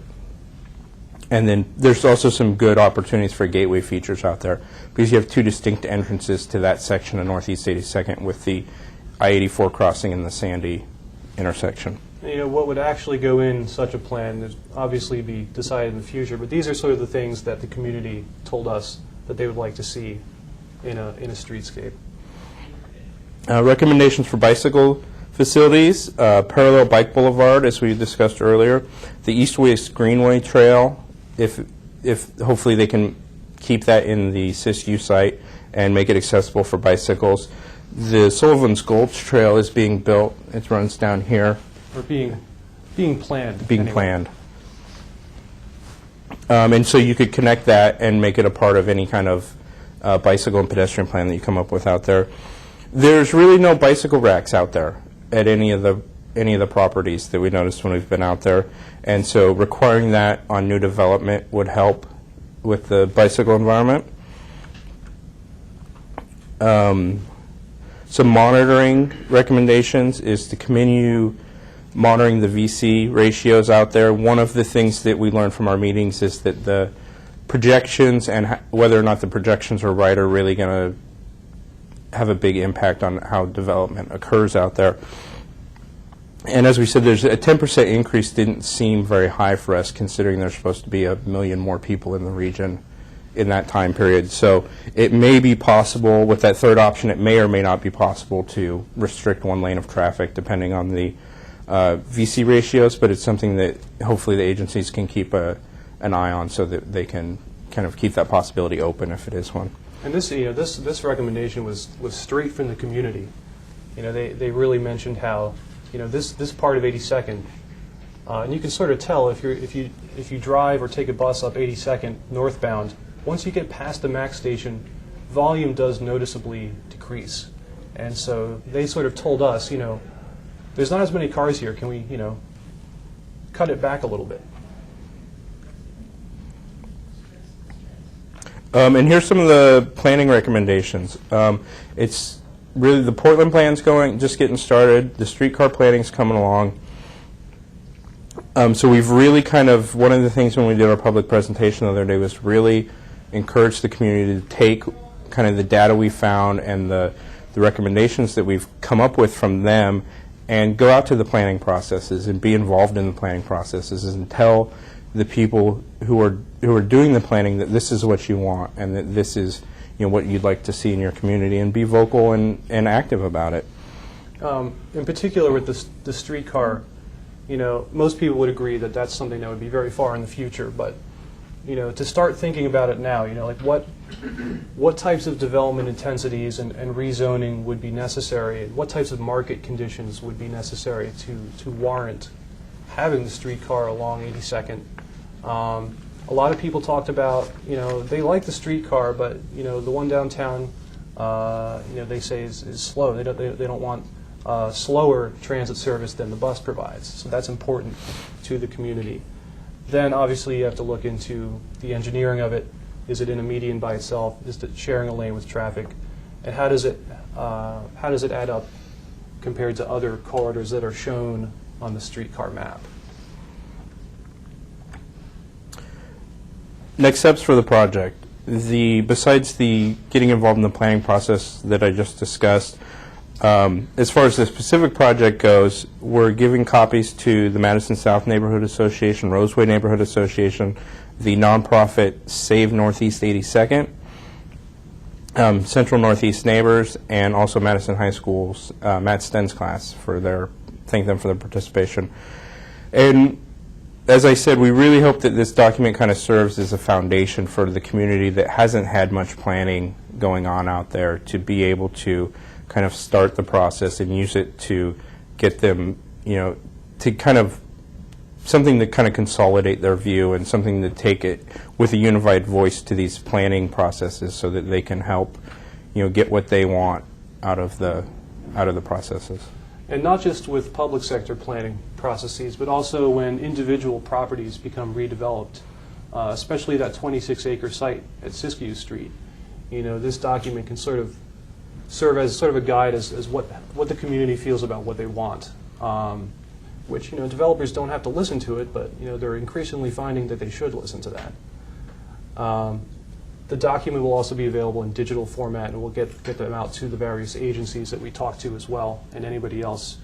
[SPEAKER 5] And then there's also some good opportunities for gateway features out there, because you have two distinct entrances to that section of Northeast 82nd with the I-84 crossing and the Sandy intersection.
[SPEAKER 16] You know, what would actually go in such a plan is obviously be decided in the future, but these are sort of the things that the community told us that they would like to see in a streetscape.
[SPEAKER 5] Recommendations for bicycle facilities, parallel bike boulevard, as we discussed earlier, the East-West Greenway Trail, if hopefully they can keep that in the SIS-U site and make it accessible for bicycles. The Sullivan's Gulch Trail is being built. It runs down here.
[SPEAKER 16] Or being planned.
[SPEAKER 5] Being
[SPEAKER 16] anyway.
[SPEAKER 5] planned. And so you could connect that and make it a part of any kind of bicycle and pedestrian plan that you come up with out there. There's really no bicycle racks out there at any of the properties that we noticed when we've been out there, and so requiring that on new development would help with the bicycle environment. Some monitoring recommendations is to continue monitoring the VC ratios out there. One of the things that we learned from our meetings is that the projections and whether or not the projections are right are really going to have a big impact on how development occurs out there. And as we said, there's a 10% increase didn't seem very high for us, considering there's supposed to be 1 million more people in the region in that time period. So it may be possible with that third option, it may or may not be possible to restrict one lane of traffic depending on the VC ratios, but it's something that hopefully the agencies can keep an eye on so that they can kind of keep that possibility open if it is one.
[SPEAKER 16] And this, you know, this recommendation was straight from the community. You know, they really mentioned how, you know, this part of 82nd, and you can sort of tell if you drive or take a bus up 82nd northbound, once you get past the MAX station, volume does noticeably decrease. And so they sort of told us, you know, there's not as many cars here. Can we, you know, cut it back a little bit?
[SPEAKER 5] And here's some of the planning recommendations. It's really the Portland plan's just getting started. The streetcar planning's coming along. So we've really kind of, one of the things when we did our public presentation the other day was really encourage the community to take kind of the data we found and the recommendations that we've come up with from them and go out to the planning processes and be involved in the planning processes and tell the people who are doing the planning that this is what you want and that this is, you know, what you'd like to see in your community, and be vocal and active about it.
[SPEAKER 16] In particular with the streetcar, you know, most people would agree that that's something that would be very far in the future, but, you know, to start thinking about it now, you know, like what types of development intensities and rezoning would be necessary, and what types of market conditions would be necessary to warrant having the streetcar along 82nd. A lot of people talked about, you know, they like the streetcar, but, you know, the one downtown, you know, they say is slow. They don't want slower transit service than the bus provides. So that's important to the community. Then obviously you have to look into the engineering of it. Is it in a median by itself? Is it sharing a lane with traffic? And how does it add up compared to other corridors that are shown on the streetcar map?
[SPEAKER 5] Next steps for the project. Besides the getting involved in the planning process that I just discussed, As far as the specific project goes, we're giving copies to the Madison South Neighborhood Association, Roseway Neighborhood Association, the nonprofit Save Northeast 82nd, Central Northeast Neighbors, and also Madison High School's Matt Sten's class thank them for their participation. And as I said, we really hope that this document kind of serves as a foundation for the community that hasn't had much planning going on out there to be able to kind of start the process and use it to get them, to kind of something to kind of consolidate their view and something to take it with a unified voice to these planning processes so that they can help, get what they want out of the processes.
[SPEAKER 16] And not just with public sector planning processes, but also when individual properties become redeveloped, especially that 26-acre site at Siskiyou Street. This document can sort of serve as sort of a guide as what the community feels about what they want, which developers don't have to listen to it, but they're increasingly finding that they should listen to that. The document will also be available in digital format, and we'll get them out to the various agencies that we talk to as well, and anybody else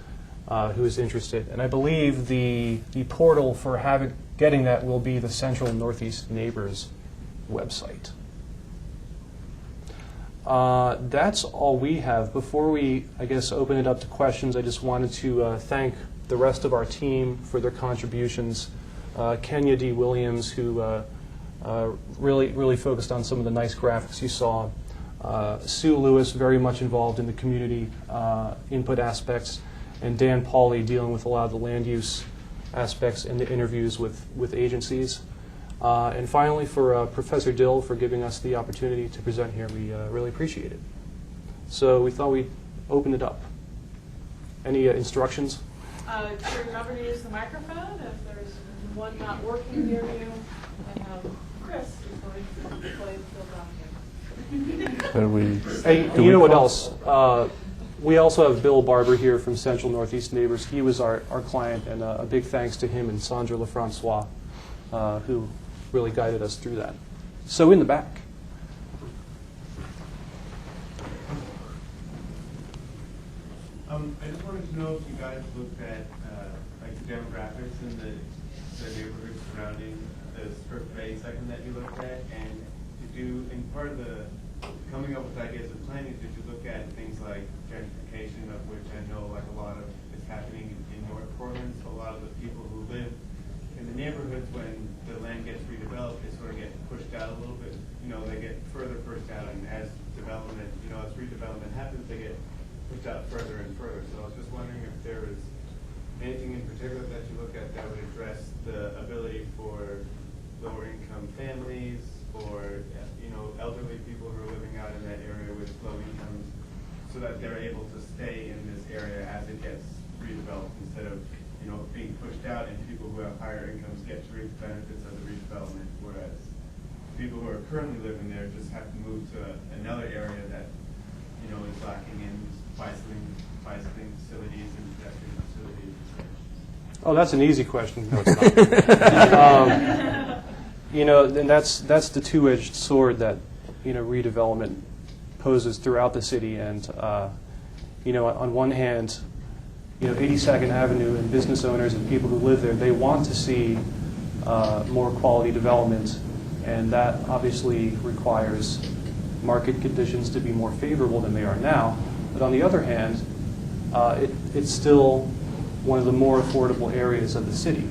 [SPEAKER 16] who is interested. And I believe the portal for getting that will be the Central Northeast Neighbors website. That's all we have. Before we, open it up to questions, I just wanted to thank the rest of our team for their contributions. Kenya D. Williams, who really focused on some of the nice graphics you saw. Sue Lewis, very much involved in the community input aspects, and Dan Pauly dealing with a lot of the land use aspects in the interviews with agencies. And finally, for Professor Dill for giving us the opportunity to present here. We really appreciate it. So we thought we'd open it up. Any instructions?
[SPEAKER 1] To remember to use the microphone. If there's one not working near you, and Chris is going to play the document.
[SPEAKER 16] Hey, you know what else? We also have Bill Barber here from Central Northeast Neighbors. He was our client, and a big thanks to him and Sandra Lefrancois, who really guided us through that. So in the back.
[SPEAKER 12] I just wanted to know if you guys looked at like the demographics in the neighborhoods surrounding the strip of 82nd that you looked at, and in part of the coming up with ideas of planning, did you look at things like gentrification, of which I know like a lot of is happening in North Portland? So a lot of the people who live in the neighborhoods, when the land gets redeveloped, they sort of get pushed out a little bit. They get further pushed out, and as development, as redevelopment happens, they get pushed out further and further. So I was just wondering if there was anything in particular that you look at that would address the ability for lower income families or elderly people who are living out in that area with low incomes, so that they're able to stay in this area as it gets redeveloped, instead of being pushed out, and people who have higher incomes get to reap the benefits of the redevelopment, whereas people who are currently living there just have to move to another area that is lacking in bicycling facilities and pedestrian facilities.
[SPEAKER 16] Oh, that's an easy question. No, it's not. And that's the two-edged sword that redevelopment poses throughout the city. And on one hand, 82nd Avenue and business owners and people who live there, they want to see more quality development, and that obviously requires market conditions to be more favorable than they are now. But on the other hand, it's still one of the more affordable areas of the city.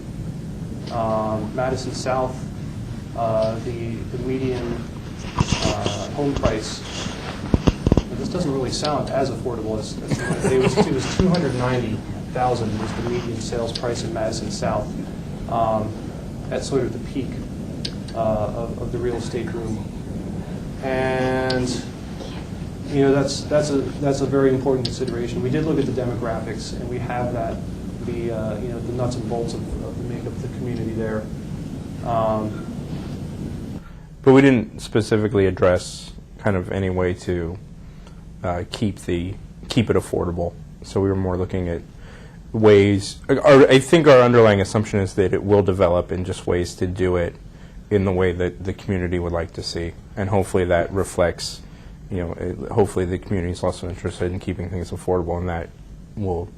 [SPEAKER 16] Madison South, the median home price, this doesn't really sound as affordable as it was $290,000 was the median sales price in Madison South at sort of the peak of the real estate boom. And that's a very important consideration. We did look at the demographics, and we have that the nuts and bolts of the makeup of the community there.
[SPEAKER 5] But we didn't specifically address kind of any way to keep it affordable. So we were more looking at ways. I think our underlying assumption is that it will develop in just ways to do it in the way that the community would like to see, and hopefully that reflects hopefully the community is also interested in keeping things affordable, and that will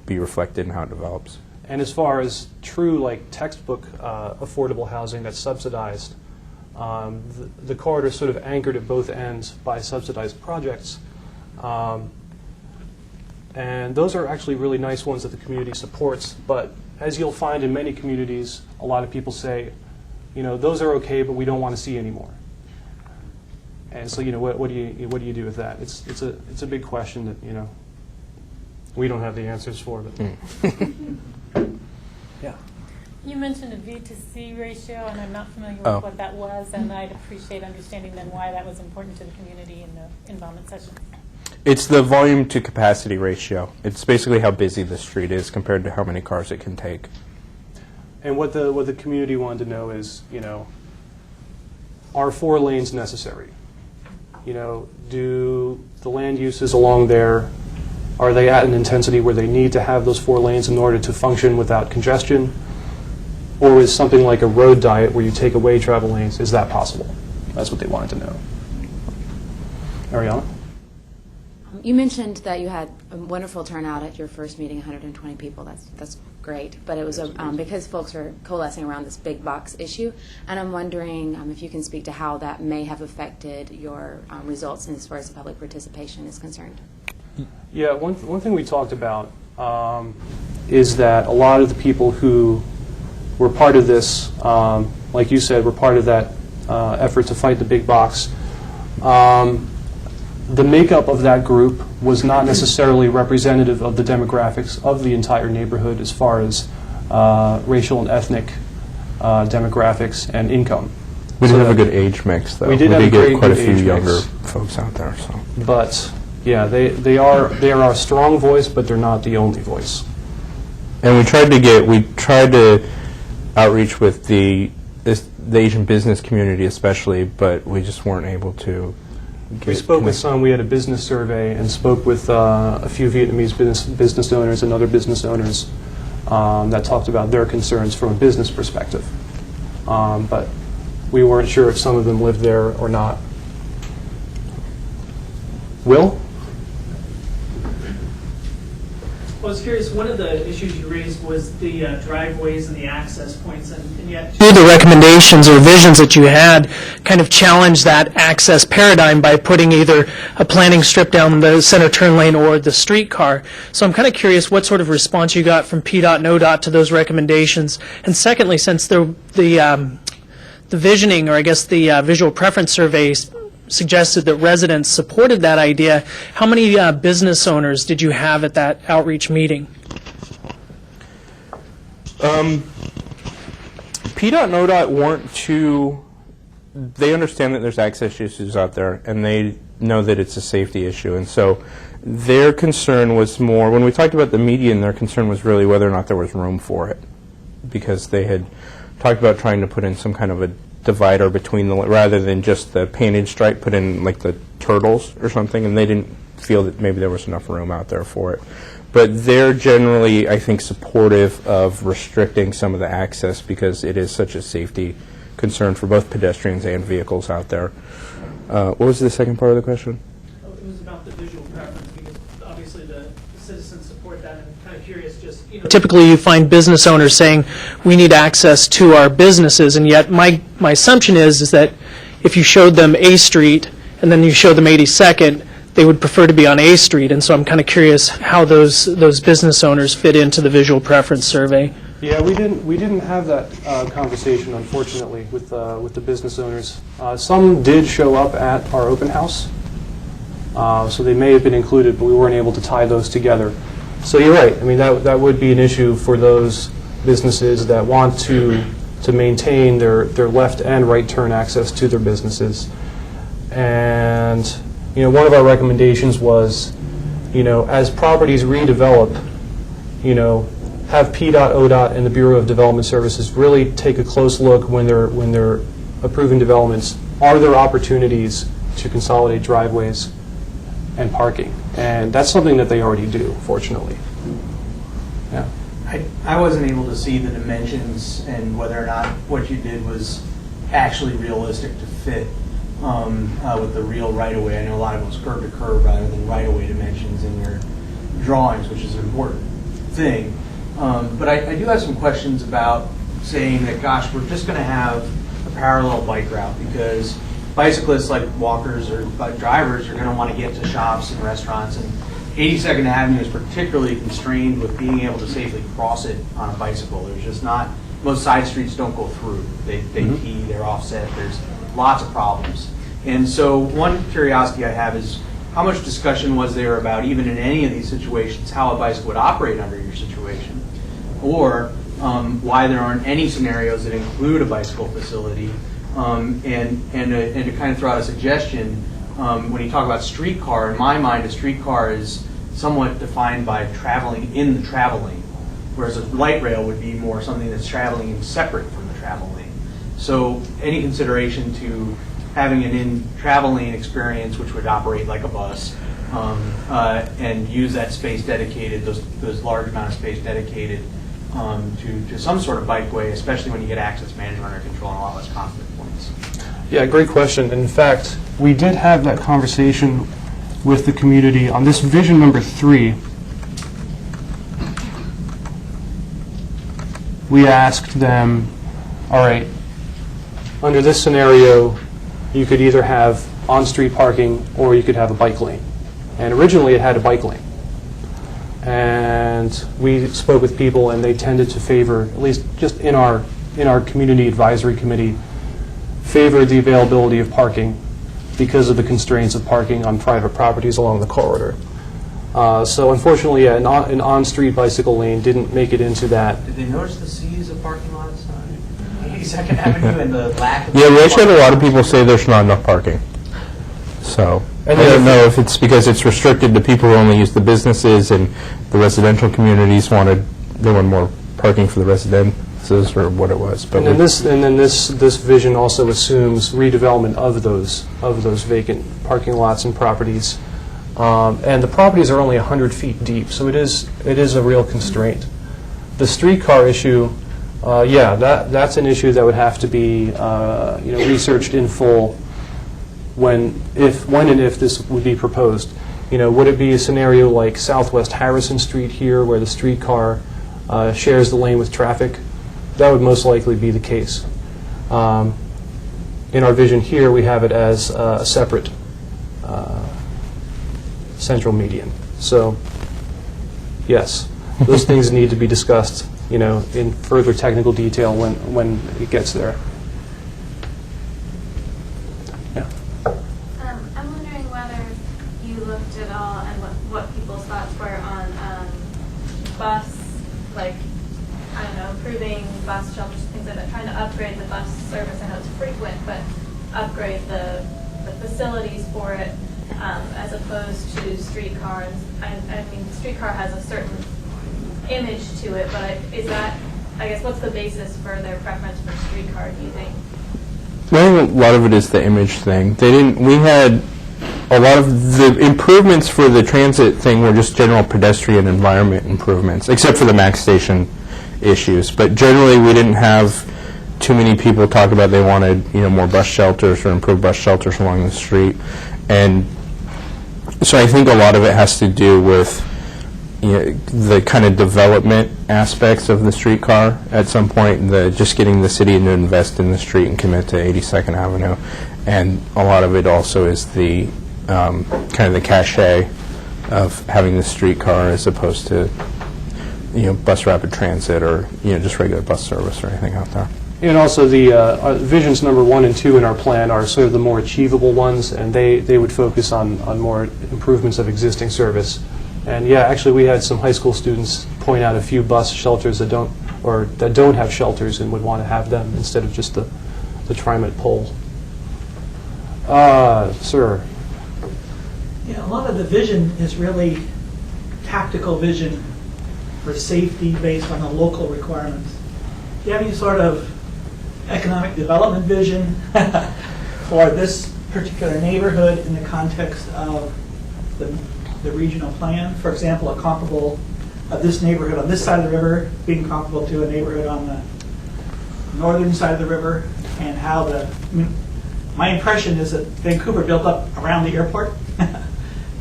[SPEAKER 5] be reflected in how it develops.
[SPEAKER 16] And as far as true, like, textbook affordable housing that's subsidized, the corridor is sort of anchored at both ends by subsidized projects. And those are actually really nice ones that the community supports. But as you'll find in many communities, a lot of people say, those are okay, but we don't want to see anymore. And so, what do you do with that? It's a big question that we don't have the answers for. But yeah.
[SPEAKER 11] You mentioned a V to C ratio, and I'm not familiar with what that was, and I'd appreciate understanding then why that was important to the community in the involvement session.
[SPEAKER 5] It's the volume to capacity ratio. It's basically how busy the street is compared to how many cars it can take.
[SPEAKER 16] And what the community wanted to know is, are 4 lanes necessary? Do the land uses along there, are they at an intensity where they need to have those 4 lanes in order to function without congestion? Or is something like a road diet where you take away travel lanes, is that possible? That's what they wanted to know. Ariana?
[SPEAKER 13] You mentioned that you had a wonderful turnout at your first meeting, 120 people. That's great. But it was because folks are coalescing around this big box issue, and I'm wondering if you can speak to how that may have affected your results as far as public participation is concerned.
[SPEAKER 16] Yeah, one thing we talked about is that a lot of the people who were part of this, like you said, were part of that effort to fight the big box. The makeup of that group was not necessarily representative of the demographics of the entire neighborhood as far as racial and ethnic demographics and income.
[SPEAKER 5] We did have a good age mix, though.
[SPEAKER 16] We did
[SPEAKER 5] get quite a few younger folks out there. So.
[SPEAKER 16] But yeah, they are our strong voice, but they're not the only voice.
[SPEAKER 5] And we tried to outreach with the Asian business community especially, but we just weren't able to.
[SPEAKER 16] We spoke with some. We had a business survey and spoke with a few Vietnamese business owners and other business owners that talked about their concerns from a business perspective. But we weren't sure if some of them lived there or not. Will?
[SPEAKER 3] I was curious, one of the issues you raised was the driveways and the access points, and yet
[SPEAKER 17] two of the recommendations or visions that you had kind of challenged that access paradigm by putting either a planning strip down the center turn lane or the streetcar. So I'm kind of curious what sort of response you got from PDOT and ODOT to those recommendations. And secondly, since the visioning, or I guess the visual preference survey suggested that residents supported that idea, how many business owners did you have at that outreach meeting?
[SPEAKER 5] PDOT and ODOT weren't too, they understand that there's access issues out there, and they know that it's a safety issue. And so their concern was more, when we talked about the median, their concern was really whether or not there was room for it, because they had talked about trying to put in some kind of a divider between the, rather than just the painted stripe, put in like the turtles or something, and they didn't feel that maybe there was enough room out there for it. But they're generally, I think, supportive of restricting some of the access because it is such a safety concern for both pedestrians and vehicles out there. What was the second part of the question?
[SPEAKER 3] It was about the visual preference, because obviously the citizens support that, and I'm kind of curious, just,
[SPEAKER 17] Typically you find business owners saying we need access to our businesses, and yet my assumption is that if you showed them A Street and then you showed them 82nd, they would prefer to be on A Street, and so I'm kind of curious how those business owners fit into the visual preference survey.
[SPEAKER 16] Yeah, we didn't have that conversation, unfortunately, with the business owners. Some did show up at our open house, so they may have been included, but we weren't able to tie those together. So you're right. I mean, that would be an issue for those businesses that want to maintain their left and right turn access to their businesses. And one of our recommendations was, as properties redevelop, have PDOT, ODOT, and the Bureau of Development Services really take a close look when they're approving developments. Are there opportunities to consolidate driveways and parking? And that's something that they already do, fortunately. Yeah.
[SPEAKER 18] I wasn't able to see the dimensions and whether or not what you did was actually realistic to fit with the real right-of-way. I know a lot of it was curb to curb rather than right-of-way dimensions in your drawings, which is an important thing. But I do have some questions about saying that, gosh, we're just going to have a parallel bike route because bicyclists, like walkers or drivers, are going to want to get to shops and restaurants. And 82nd Avenue is particularly constrained with being able to safely cross it on a bicycle. There's just not, most side streets don't go through. They tee, they're offset, there's lots of problems. And so one curiosity I have is how much discussion was there about, even in any of these situations, how a bicycle would operate under your situation? Or why there aren't any scenarios that include a bicycle facility? And to kind of throw out a suggestion, when you talk about streetcar, in my mind, a streetcar is somewhat defined by traveling in the travel lane, whereas a light rail would be more something that's traveling separate from the travel lane. So any consideration to having an in-travel lane experience which would operate like a bus and use that space dedicated, those large amount of space dedicated to some sort of bikeway, especially when you get access management under control and a lot less conflict points.
[SPEAKER 16] Yeah, great question. In fact, we did have that conversation with the community on this vision number 3. We asked them, all right, under this scenario, you could either have on-street parking or you could have a bike lane. And originally it had a bike lane. And we spoke with people and they tended to favor, at least just in our community advisory committee, favored the availability of parking because of the constraints of parking on private properties along the corridor. So unfortunately, an on-street bicycle lane didn't make it into that.
[SPEAKER 18] Did they notice the seas of parking lots on 82nd Avenue and the lack of...
[SPEAKER 5] Yeah, we actually had a lot of people say there's not enough parking. So I don't know if it's because it's restricted to people who only use the businesses and the residential communities wanted more parking for the residences or what it was. But
[SPEAKER 16] and then this vision also assumes redevelopment of those vacant parking lots and properties. And the properties are only 100 feet deep, so it is a real constraint. The streetcar issue, yeah, that's an issue that would have to be researched in full when and if this would be proposed. Would it be a scenario like Southwest Harrison Street here, where the streetcar shares the lane with traffic? That would most likely be the case. In our vision here, we have it as a separate central median. So, yes, those things need to be discussed, in further technical detail when it gets there. Yeah.
[SPEAKER 19] I'm wondering whether you looked at all and what people's thoughts were on bus, improving bus shelters, things like that, trying to upgrade the bus service. I know it's frequent, but upgrade the facilities for it. As opposed to streetcars. I mean, streetcar has a certain image to it, but is that, I guess, what's the basis for their preference for streetcar, do you think?
[SPEAKER 5] I think a lot of it is the image thing. We had a lot of the improvements for the transit thing were just general pedestrian environment improvements, except for the Max Station issues. But generally, we didn't have too many people talk about they wanted, more bus shelters or improved bus shelters along the street. And so I think a lot of it has to do with the kind of development aspects of the streetcar at some point, just getting the city to invest in the street and commit to 82nd Avenue. And a lot of it also is the kind of the cachet of having the streetcar as opposed to bus rapid transit or just regular bus service or anything out there.
[SPEAKER 16] And also the visions number 1 and 2 in our plan are sort of the more achievable ones, and they would focus on more improvements of existing service. And yeah, actually we had some high school students point out a few bus shelters that don't have shelters and would want to have them instead of just the TriMet pole. Sir.
[SPEAKER 20] Yeah, a lot of the vision is really tactical vision for safety based on the local requirements. Do you have any sort of economic development vision for this particular neighborhood in the context of the regional plan? For example, a comparable of this neighborhood on this side of the river being comparable to a neighborhood on the northern side of the river, and how my impression is that Vancouver built up around the airport, and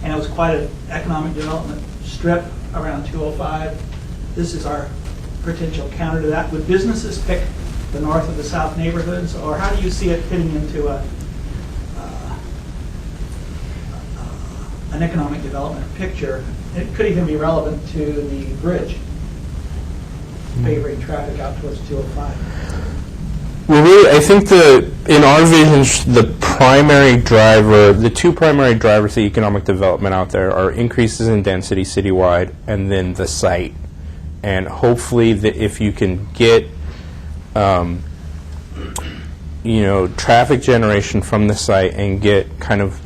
[SPEAKER 20] it was quite an economic development strip around 205. This is our potential counter to that. Would businesses pick the north or the south neighborhoods, or how do you see it fitting into an economic development picture? It could even be relevant to the bridge, favoring traffic out towards 205.
[SPEAKER 5] Well, really, I think in our vision, the two primary drivers of economic development out there are increases in density citywide and then the site. And hopefully that if you can get, traffic generation from the site and get kind of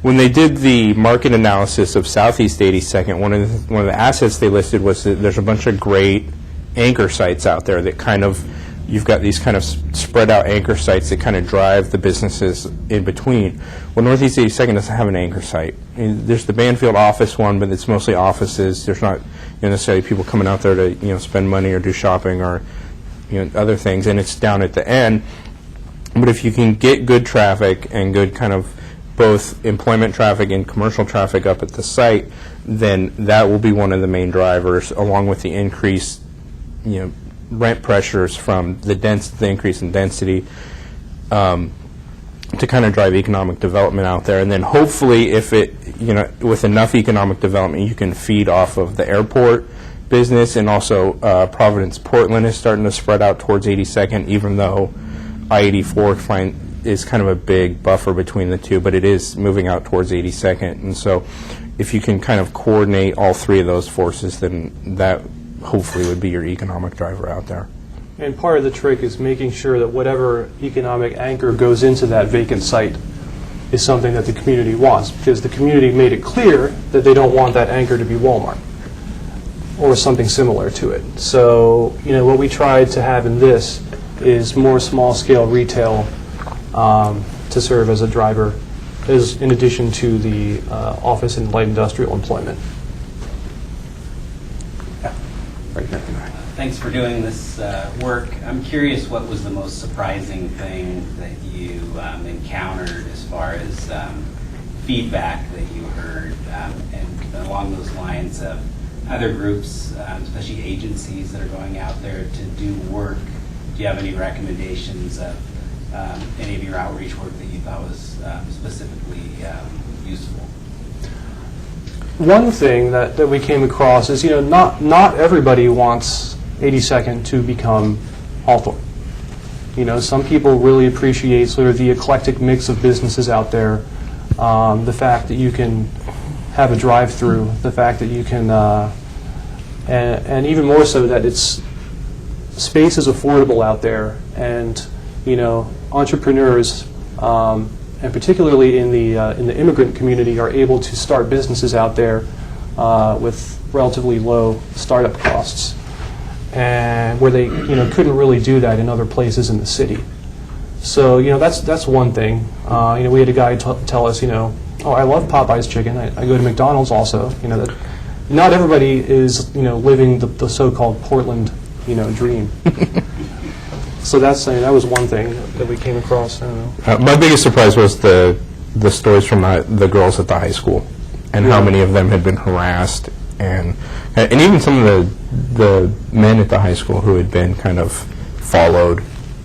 [SPEAKER 5] when they did the market analysis of Southeast 82nd, one of the assets they listed was that there's a bunch of great anchor sites out there that kind of, you've got these kind of spread out anchor sites that kind of drive the businesses in between. Well, Northeast 82nd doesn't have an anchor site. I mean, there's the Banfield office one, but it's mostly offices. There's not necessarily people coming out there to spend money or do shopping or other things, and it's down at the end. But if you can get good traffic and good kind of both employment traffic and commercial traffic up at the site, then that will be one of the main drivers, along with the increased rent pressures from the increase in density, to kind of drive economic development out there. And then hopefully if with enough economic development, you can feed off of the airport business, and also Providence Portland is starting to spread out towards 82nd, even though I-84 is kind of a big buffer between the two, but it is moving out towards 82nd. And so if you can kind of coordinate all three of those forces, then that hopefully would be your economic driver out there.
[SPEAKER 16] And part of the trick is making sure that whatever economic anchor goes into that vacant site is something that the community wants, because the community made it clear that they don't want that anchor to be Walmart or something similar to it. So, what we tried to have in this is more small-scale retail to serve as a driver, in addition to the office and light industrial employment. Right there.
[SPEAKER 21] Thanks for doing this work. I'm curious, what was the most surprising thing that you encountered as far as feedback that you heard, and along those lines of other groups, especially agencies that are going out there to do work? Do you have any recommendations of any of your outreach work that you thought was specifically useful?
[SPEAKER 16] One thing that we came across is, not everybody wants 82nd to become Hawthorne. Some people really appreciate sort of the eclectic mix of businesses out there, the fact that you can have a drive-through, the fact that you can, and even more so that space is affordable out there, and entrepreneurs, and particularly in the immigrant community, are able to start businesses out there with relatively low startup costs, and where they couldn't really do that in other places in the city. So that's one thing. We had a guy tell us, oh, I love Popeye's chicken. I go to McDonald's also. That not everybody is living the so-called Portland dream. So that was one thing that we came across. I don't know.
[SPEAKER 5] My biggest surprise was the stories from the girls at the high school, and how many of them had been harassed, and even some of the men at the high school who had been kind of followed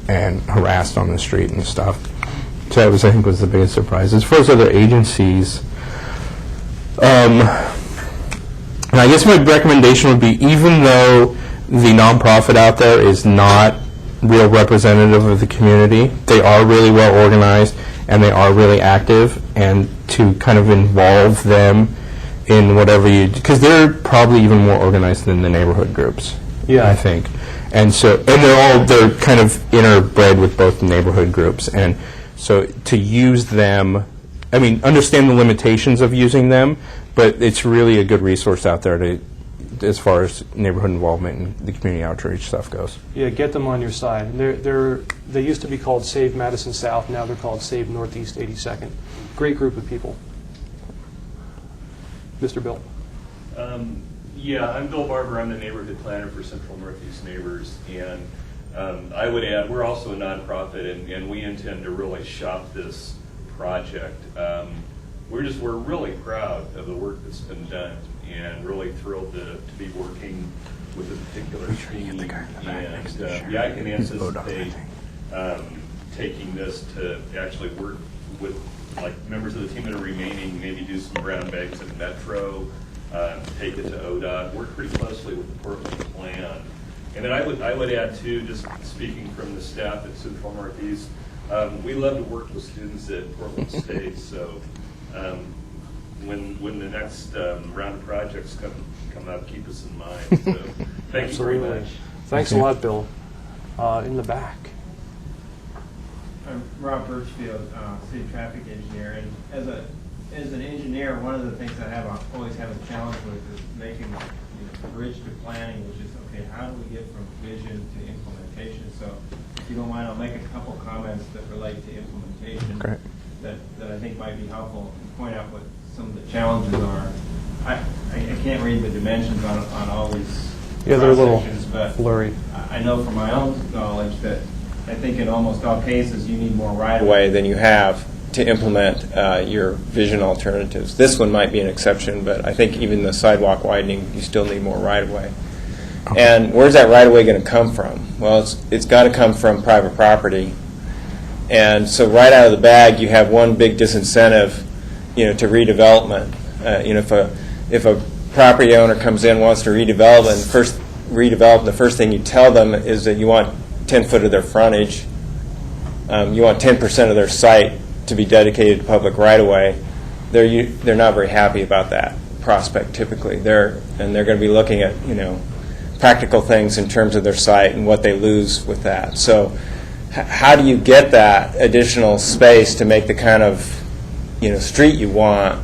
[SPEAKER 5] and harassed on the street and stuff. So that I think was the biggest surprise. As far as other agencies, and I guess my recommendation would be, even though the nonprofit out there is not real representative of the community, they are really well organized and they are really active, and to kind of involve them in whatever because they're probably even more organized than the neighborhood groups.
[SPEAKER 16] Yeah,
[SPEAKER 5] I think. And so, and they're kind of interbred with both the neighborhood groups, and so to use them, understand the limitations of using them, but it's really a good resource out there as far as neighborhood involvement and the community outreach stuff goes.
[SPEAKER 16] Yeah, get them on your side. They used to be called Save Madison South. Now they're called Save Northeast 82nd. Great group of people. Mr. Bill.
[SPEAKER 22] Yeah, I'm Bill Barber. I'm the neighborhood planner for Central Northeast Neighbors, and
[SPEAKER 2] I would add, we're also a nonprofit, and we intend to really shop this project. We're really proud of the work that's been done, and really thrilled to be working with a particular team. And yeah, I can anticipate taking this to actually work with like members of the team that are remaining, maybe do some brown bags at Metro, take it to ODOT, work pretty closely with the Portland plan. And then I would add too, just speaking from the staff at Central Northeast, we love to work with students at Portland State. So when the next round of projects come up, keep us in mind. So thank you very much.
[SPEAKER 16] Thanks a lot, Bill. In the back.
[SPEAKER 22] I'm Rob Birchfield, city traffic engineer, and as an engineer, one of the things always have a challenge with is making the bridge to planning, which is okay. How do we get from vision to implementation? So, if you don't mind, I'll make a couple comments that relate to implementation that I think might be helpful and point out what some of the challenges are. I can't read the dimensions on all these.
[SPEAKER 16] Yeah, they're a little
[SPEAKER 22] but
[SPEAKER 16] blurry.
[SPEAKER 22] I know from my own knowledge that I think in almost all cases you need more right-of-way than you have to implement your vision alternatives. This one might be an exception, but I think even the sidewalk widening, you still need more right-of-way. And where's that right-of-way going to come from? Well, it's got to come from private property. And so right out of the bag, you have one big disincentive, to redevelopment. If a property owner comes in, wants to redevelop, and the first thing you tell them is that you want 10 foot of their frontage, you want 10% of their site to be dedicated to public right-of-way, they're not very happy about that prospect typically. They're going to be looking at practical things in terms of their site and what they lose with that. So how do you get that additional space to make the kind of street you want?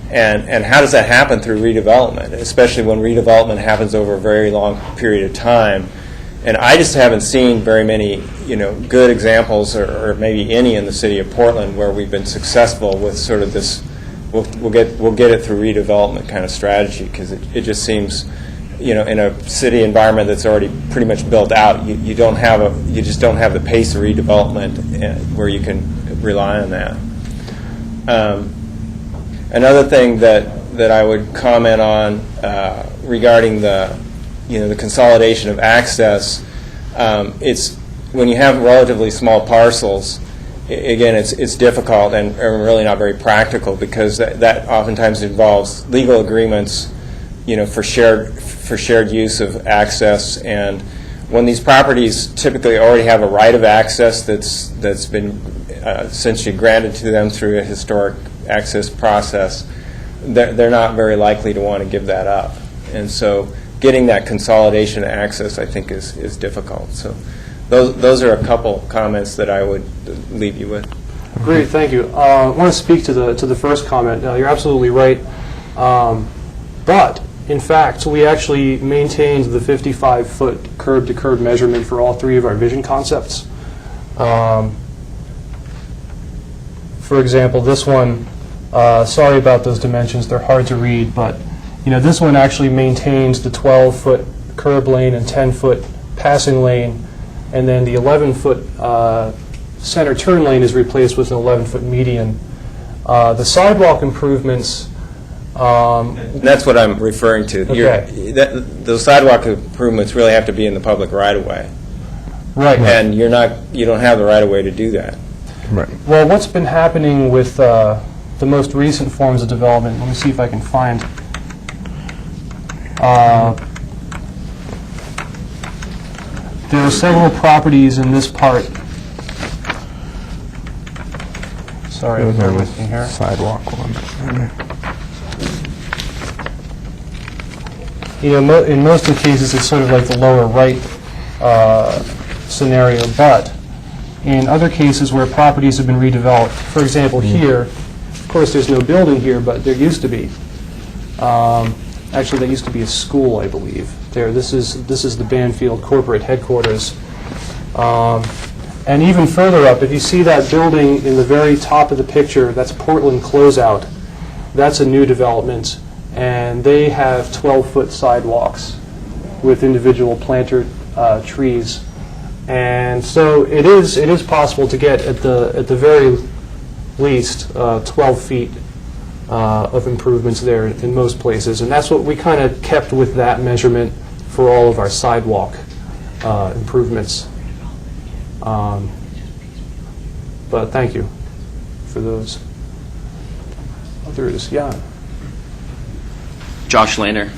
[SPEAKER 22] And how does that happen through redevelopment, especially when redevelopment happens over a very long period of time? And I just haven't seen very many, good examples, or maybe any in the city of Portland, where we've been successful with sort of this. We'll get it through redevelopment kind of strategy, because it just seems, in a city environment that's already pretty much built out, you just don't have the pace of redevelopment where you can rely on that. Another thing that I would comment on regarding the consolidation of access, it's when you have relatively small parcels, again, it's difficult and really not very practical, because that oftentimes involves legal agreements, for shared use of access. And when these properties typically already have a right of access that's been essentially granted to them through a historic access process, they're not very likely to want to give that up. And so getting that consolidation access, I think, is difficult. So those are a couple comments that I would leave you with.
[SPEAKER 16] Great, thank you. I want to speak to the first comment. You're absolutely right. But in fact, we actually maintained the 55-foot curb-to-curb measurement for all three of our vision concepts. For example, this one, sorry about those dimensions, they're hard to read, but this one actually maintains the 12-foot curb lane and 10-foot passing lane, and then the 11-foot center turn lane is replaced with an 11-foot median. The sidewalk improvements...
[SPEAKER 22] that's what I'm referring to.
[SPEAKER 16] Okay.
[SPEAKER 22] Those sidewalk improvements really have to be in the public right-of-way.
[SPEAKER 16] Right.
[SPEAKER 22] And you don't have the right-of-way to do that.
[SPEAKER 16] Right. Well, what's been happening with the most recent forms of development, let me see if I can find... there are several properties in this part. Sorry, bear with me here.
[SPEAKER 5] Sidewalk one.
[SPEAKER 16] In most of the cases, it's sort of like the lower right scenario, but in other cases where properties have been redeveloped, for example, here, of course, there's no building here, but there used to be. Actually, that used to be a school, I believe. This is the Banfield corporate headquarters. And even further up, if you see that building in the very top of the picture, that's Portland Closeout. That's a new development, and they have 12-foot sidewalks with individual planter trees. And so it is possible to get at the very least 12 feet of improvements there in most places, and that's what we kind of kept with that measurement for all of our sidewalk improvements. But thank you for those. Others, yeah.
[SPEAKER 8] Josh Lehner.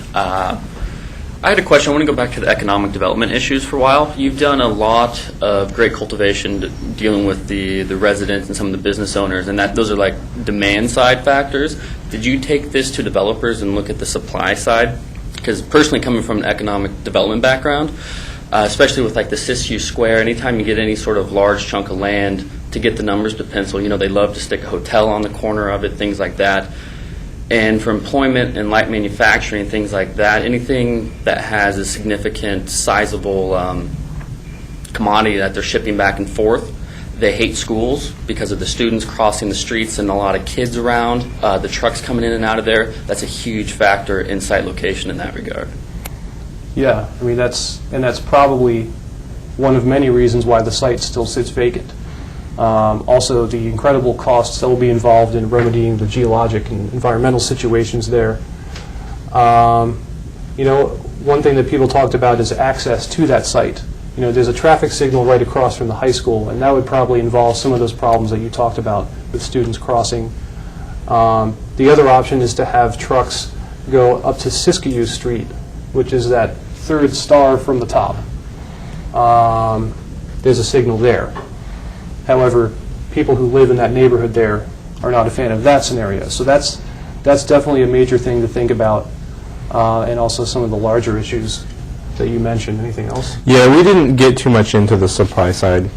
[SPEAKER 8] I had a question. I want to go back to the economic development issues for a while. You've done a lot of great cultivation dealing with the residents and some of the business owners, and those are like demand side factors. Did you take this to developers and look at the supply side? Because personally, coming from an economic development background, especially with like the Siskiyou Square, anytime you get any sort of large chunk of land to get the numbers to pencil, they love to stick a hotel on the corner of it, things like that. And for employment and light manufacturing, things like that, anything that has a significant, sizable commodity that they're shipping back and forth, they hate schools because of the students crossing the streets and a lot of kids around, the trucks coming in and out of there. That's a huge factor in site location in that regard.
[SPEAKER 16] Yeah, I mean, that's probably one of many reasons why the site still sits vacant. Also, the incredible costs that will be involved in remedying the geologic and environmental situations there. One thing that people talked about is access to that site. There's a traffic signal right across from the high school, and that would probably involve some of those problems that you talked about with students crossing. The other option is to have trucks go up to Siskiyou Street, which is that third star from the top. There's a signal there. However, people who live in that neighborhood there are not a fan of that scenario. So that's definitely a major thing to think about, and also some of the larger issues that you mentioned. Anything else?
[SPEAKER 5] Yeah, we didn't get too much into the supply side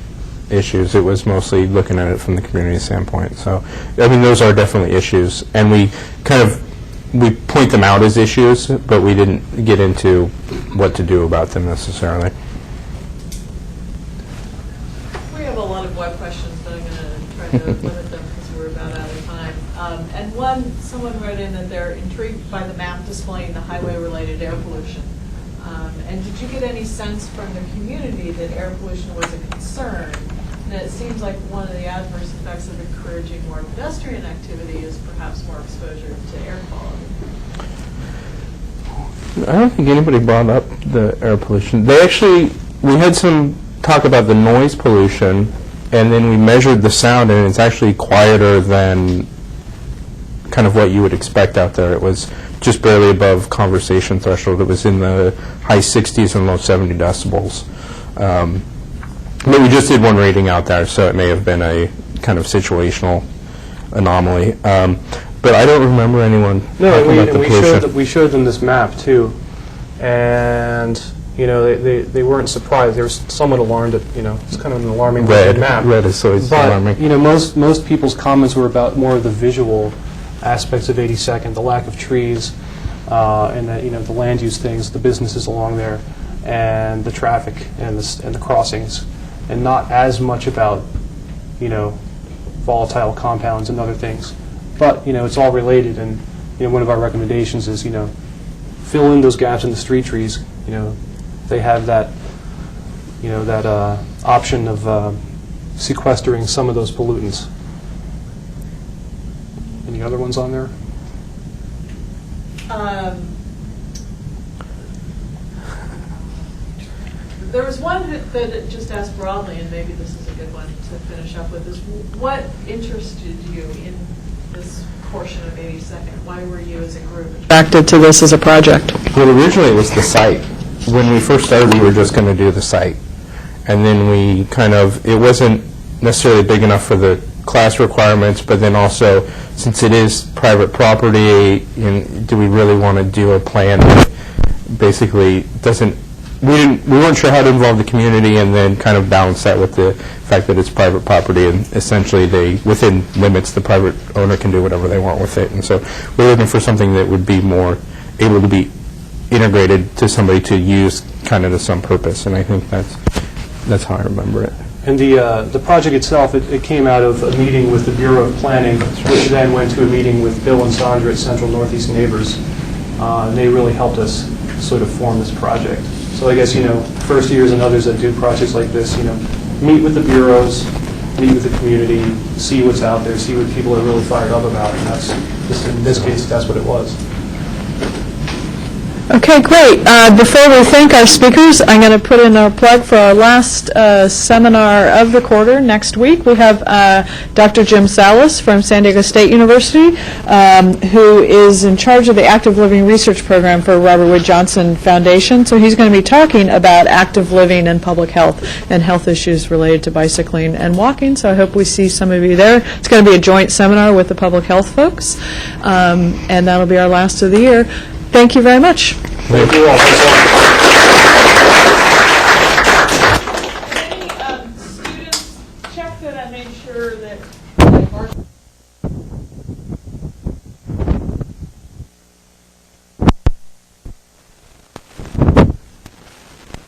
[SPEAKER 5] issues. It was mostly looking at it from the community standpoint. So, I mean, those are definitely issues, and we point them out as issues, but we didn't get into what to do about them necessarily.
[SPEAKER 1] We have a lot of web questions, but I'm going to try to limit them because we're about out of time. And someone wrote in that they're intrigued by the map displaying the highway-related air pollution. And did you get any sense from the community that air pollution was a concern? And it seems like one of the adverse effects of encouraging more pedestrian activity is perhaps more exposure to air quality.
[SPEAKER 5] I don't think anybody brought up the air pollution. We had some talk about the noise pollution, and then we measured the sound, and it's actually quieter than kind of what you would expect out there. It was just barely above conversation threshold. It was in the high 60s and low 70 decibels. But we just did one rating out there, so it may have been a kind of situational anomaly. But I don't remember anyone talking about the pollution.
[SPEAKER 16] We showed them this map, too. And, they weren't surprised. They were somewhat alarmed at, it's kind of an alarming map.
[SPEAKER 5] Red is always alarming.
[SPEAKER 16] But, most people's comments were about more of the visual aspects of 82nd, the lack of trees, and that, the land use things, the businesses along there, and the traffic and the crossings, and not as much about, volatile compounds and other things. But, it's all related, and, one of our recommendations is, fill in those gaps in the street trees. They have that, that option of sequestering some of those pollutants. Any other ones on there?
[SPEAKER 1] There was one that just asked broadly, and maybe this is a good one to finish up with, is what interested you in this portion of 82nd? Why were you as a group
[SPEAKER 17] attracted to this as a project?
[SPEAKER 5] Well, originally it was the site. When we first started, we were just going to do the site. And then it wasn't necessarily big enough for the class requirements, but then also, since it is private property, do we really want to do a plan that basically doesn't, we weren't sure how to involve the community and then kind of balance that with the fact that it's private property, and essentially within limits, the private owner can do whatever they want with it. And so we're looking for something that would be more able to be integrated to somebody to use kind of to some purpose, and I think that's how I remember it.
[SPEAKER 16] And the project itself, it came out of a meeting with the Bureau of Planning, which then went to a meeting with Bill and Sandra at Central Northeast Neighbors. And they really helped us sort of form this project. So I guess, first years and others that do projects like this, meet with the bureaus, meet with the community, see what's out there, see what people are really fired up about, and that's, just in this case, that's what it was.
[SPEAKER 4] Okay, great. Before we thank our speakers, I'm going to put in a plug for our last seminar of the quarter next week. We have Dr. Jim Salas from San Diego State University, who is in charge of the Active Living Research Program for Robert Wood Johnson Foundation. So he's going to be talking about active living and public health and health issues related to bicycling and walking. So I hope we see some of you there. It's going to be a joint seminar with the public health folks, and that'll be our last of the year. Thank you very much.
[SPEAKER 16] Thank you all.
[SPEAKER 1] Any students, check that I made sure that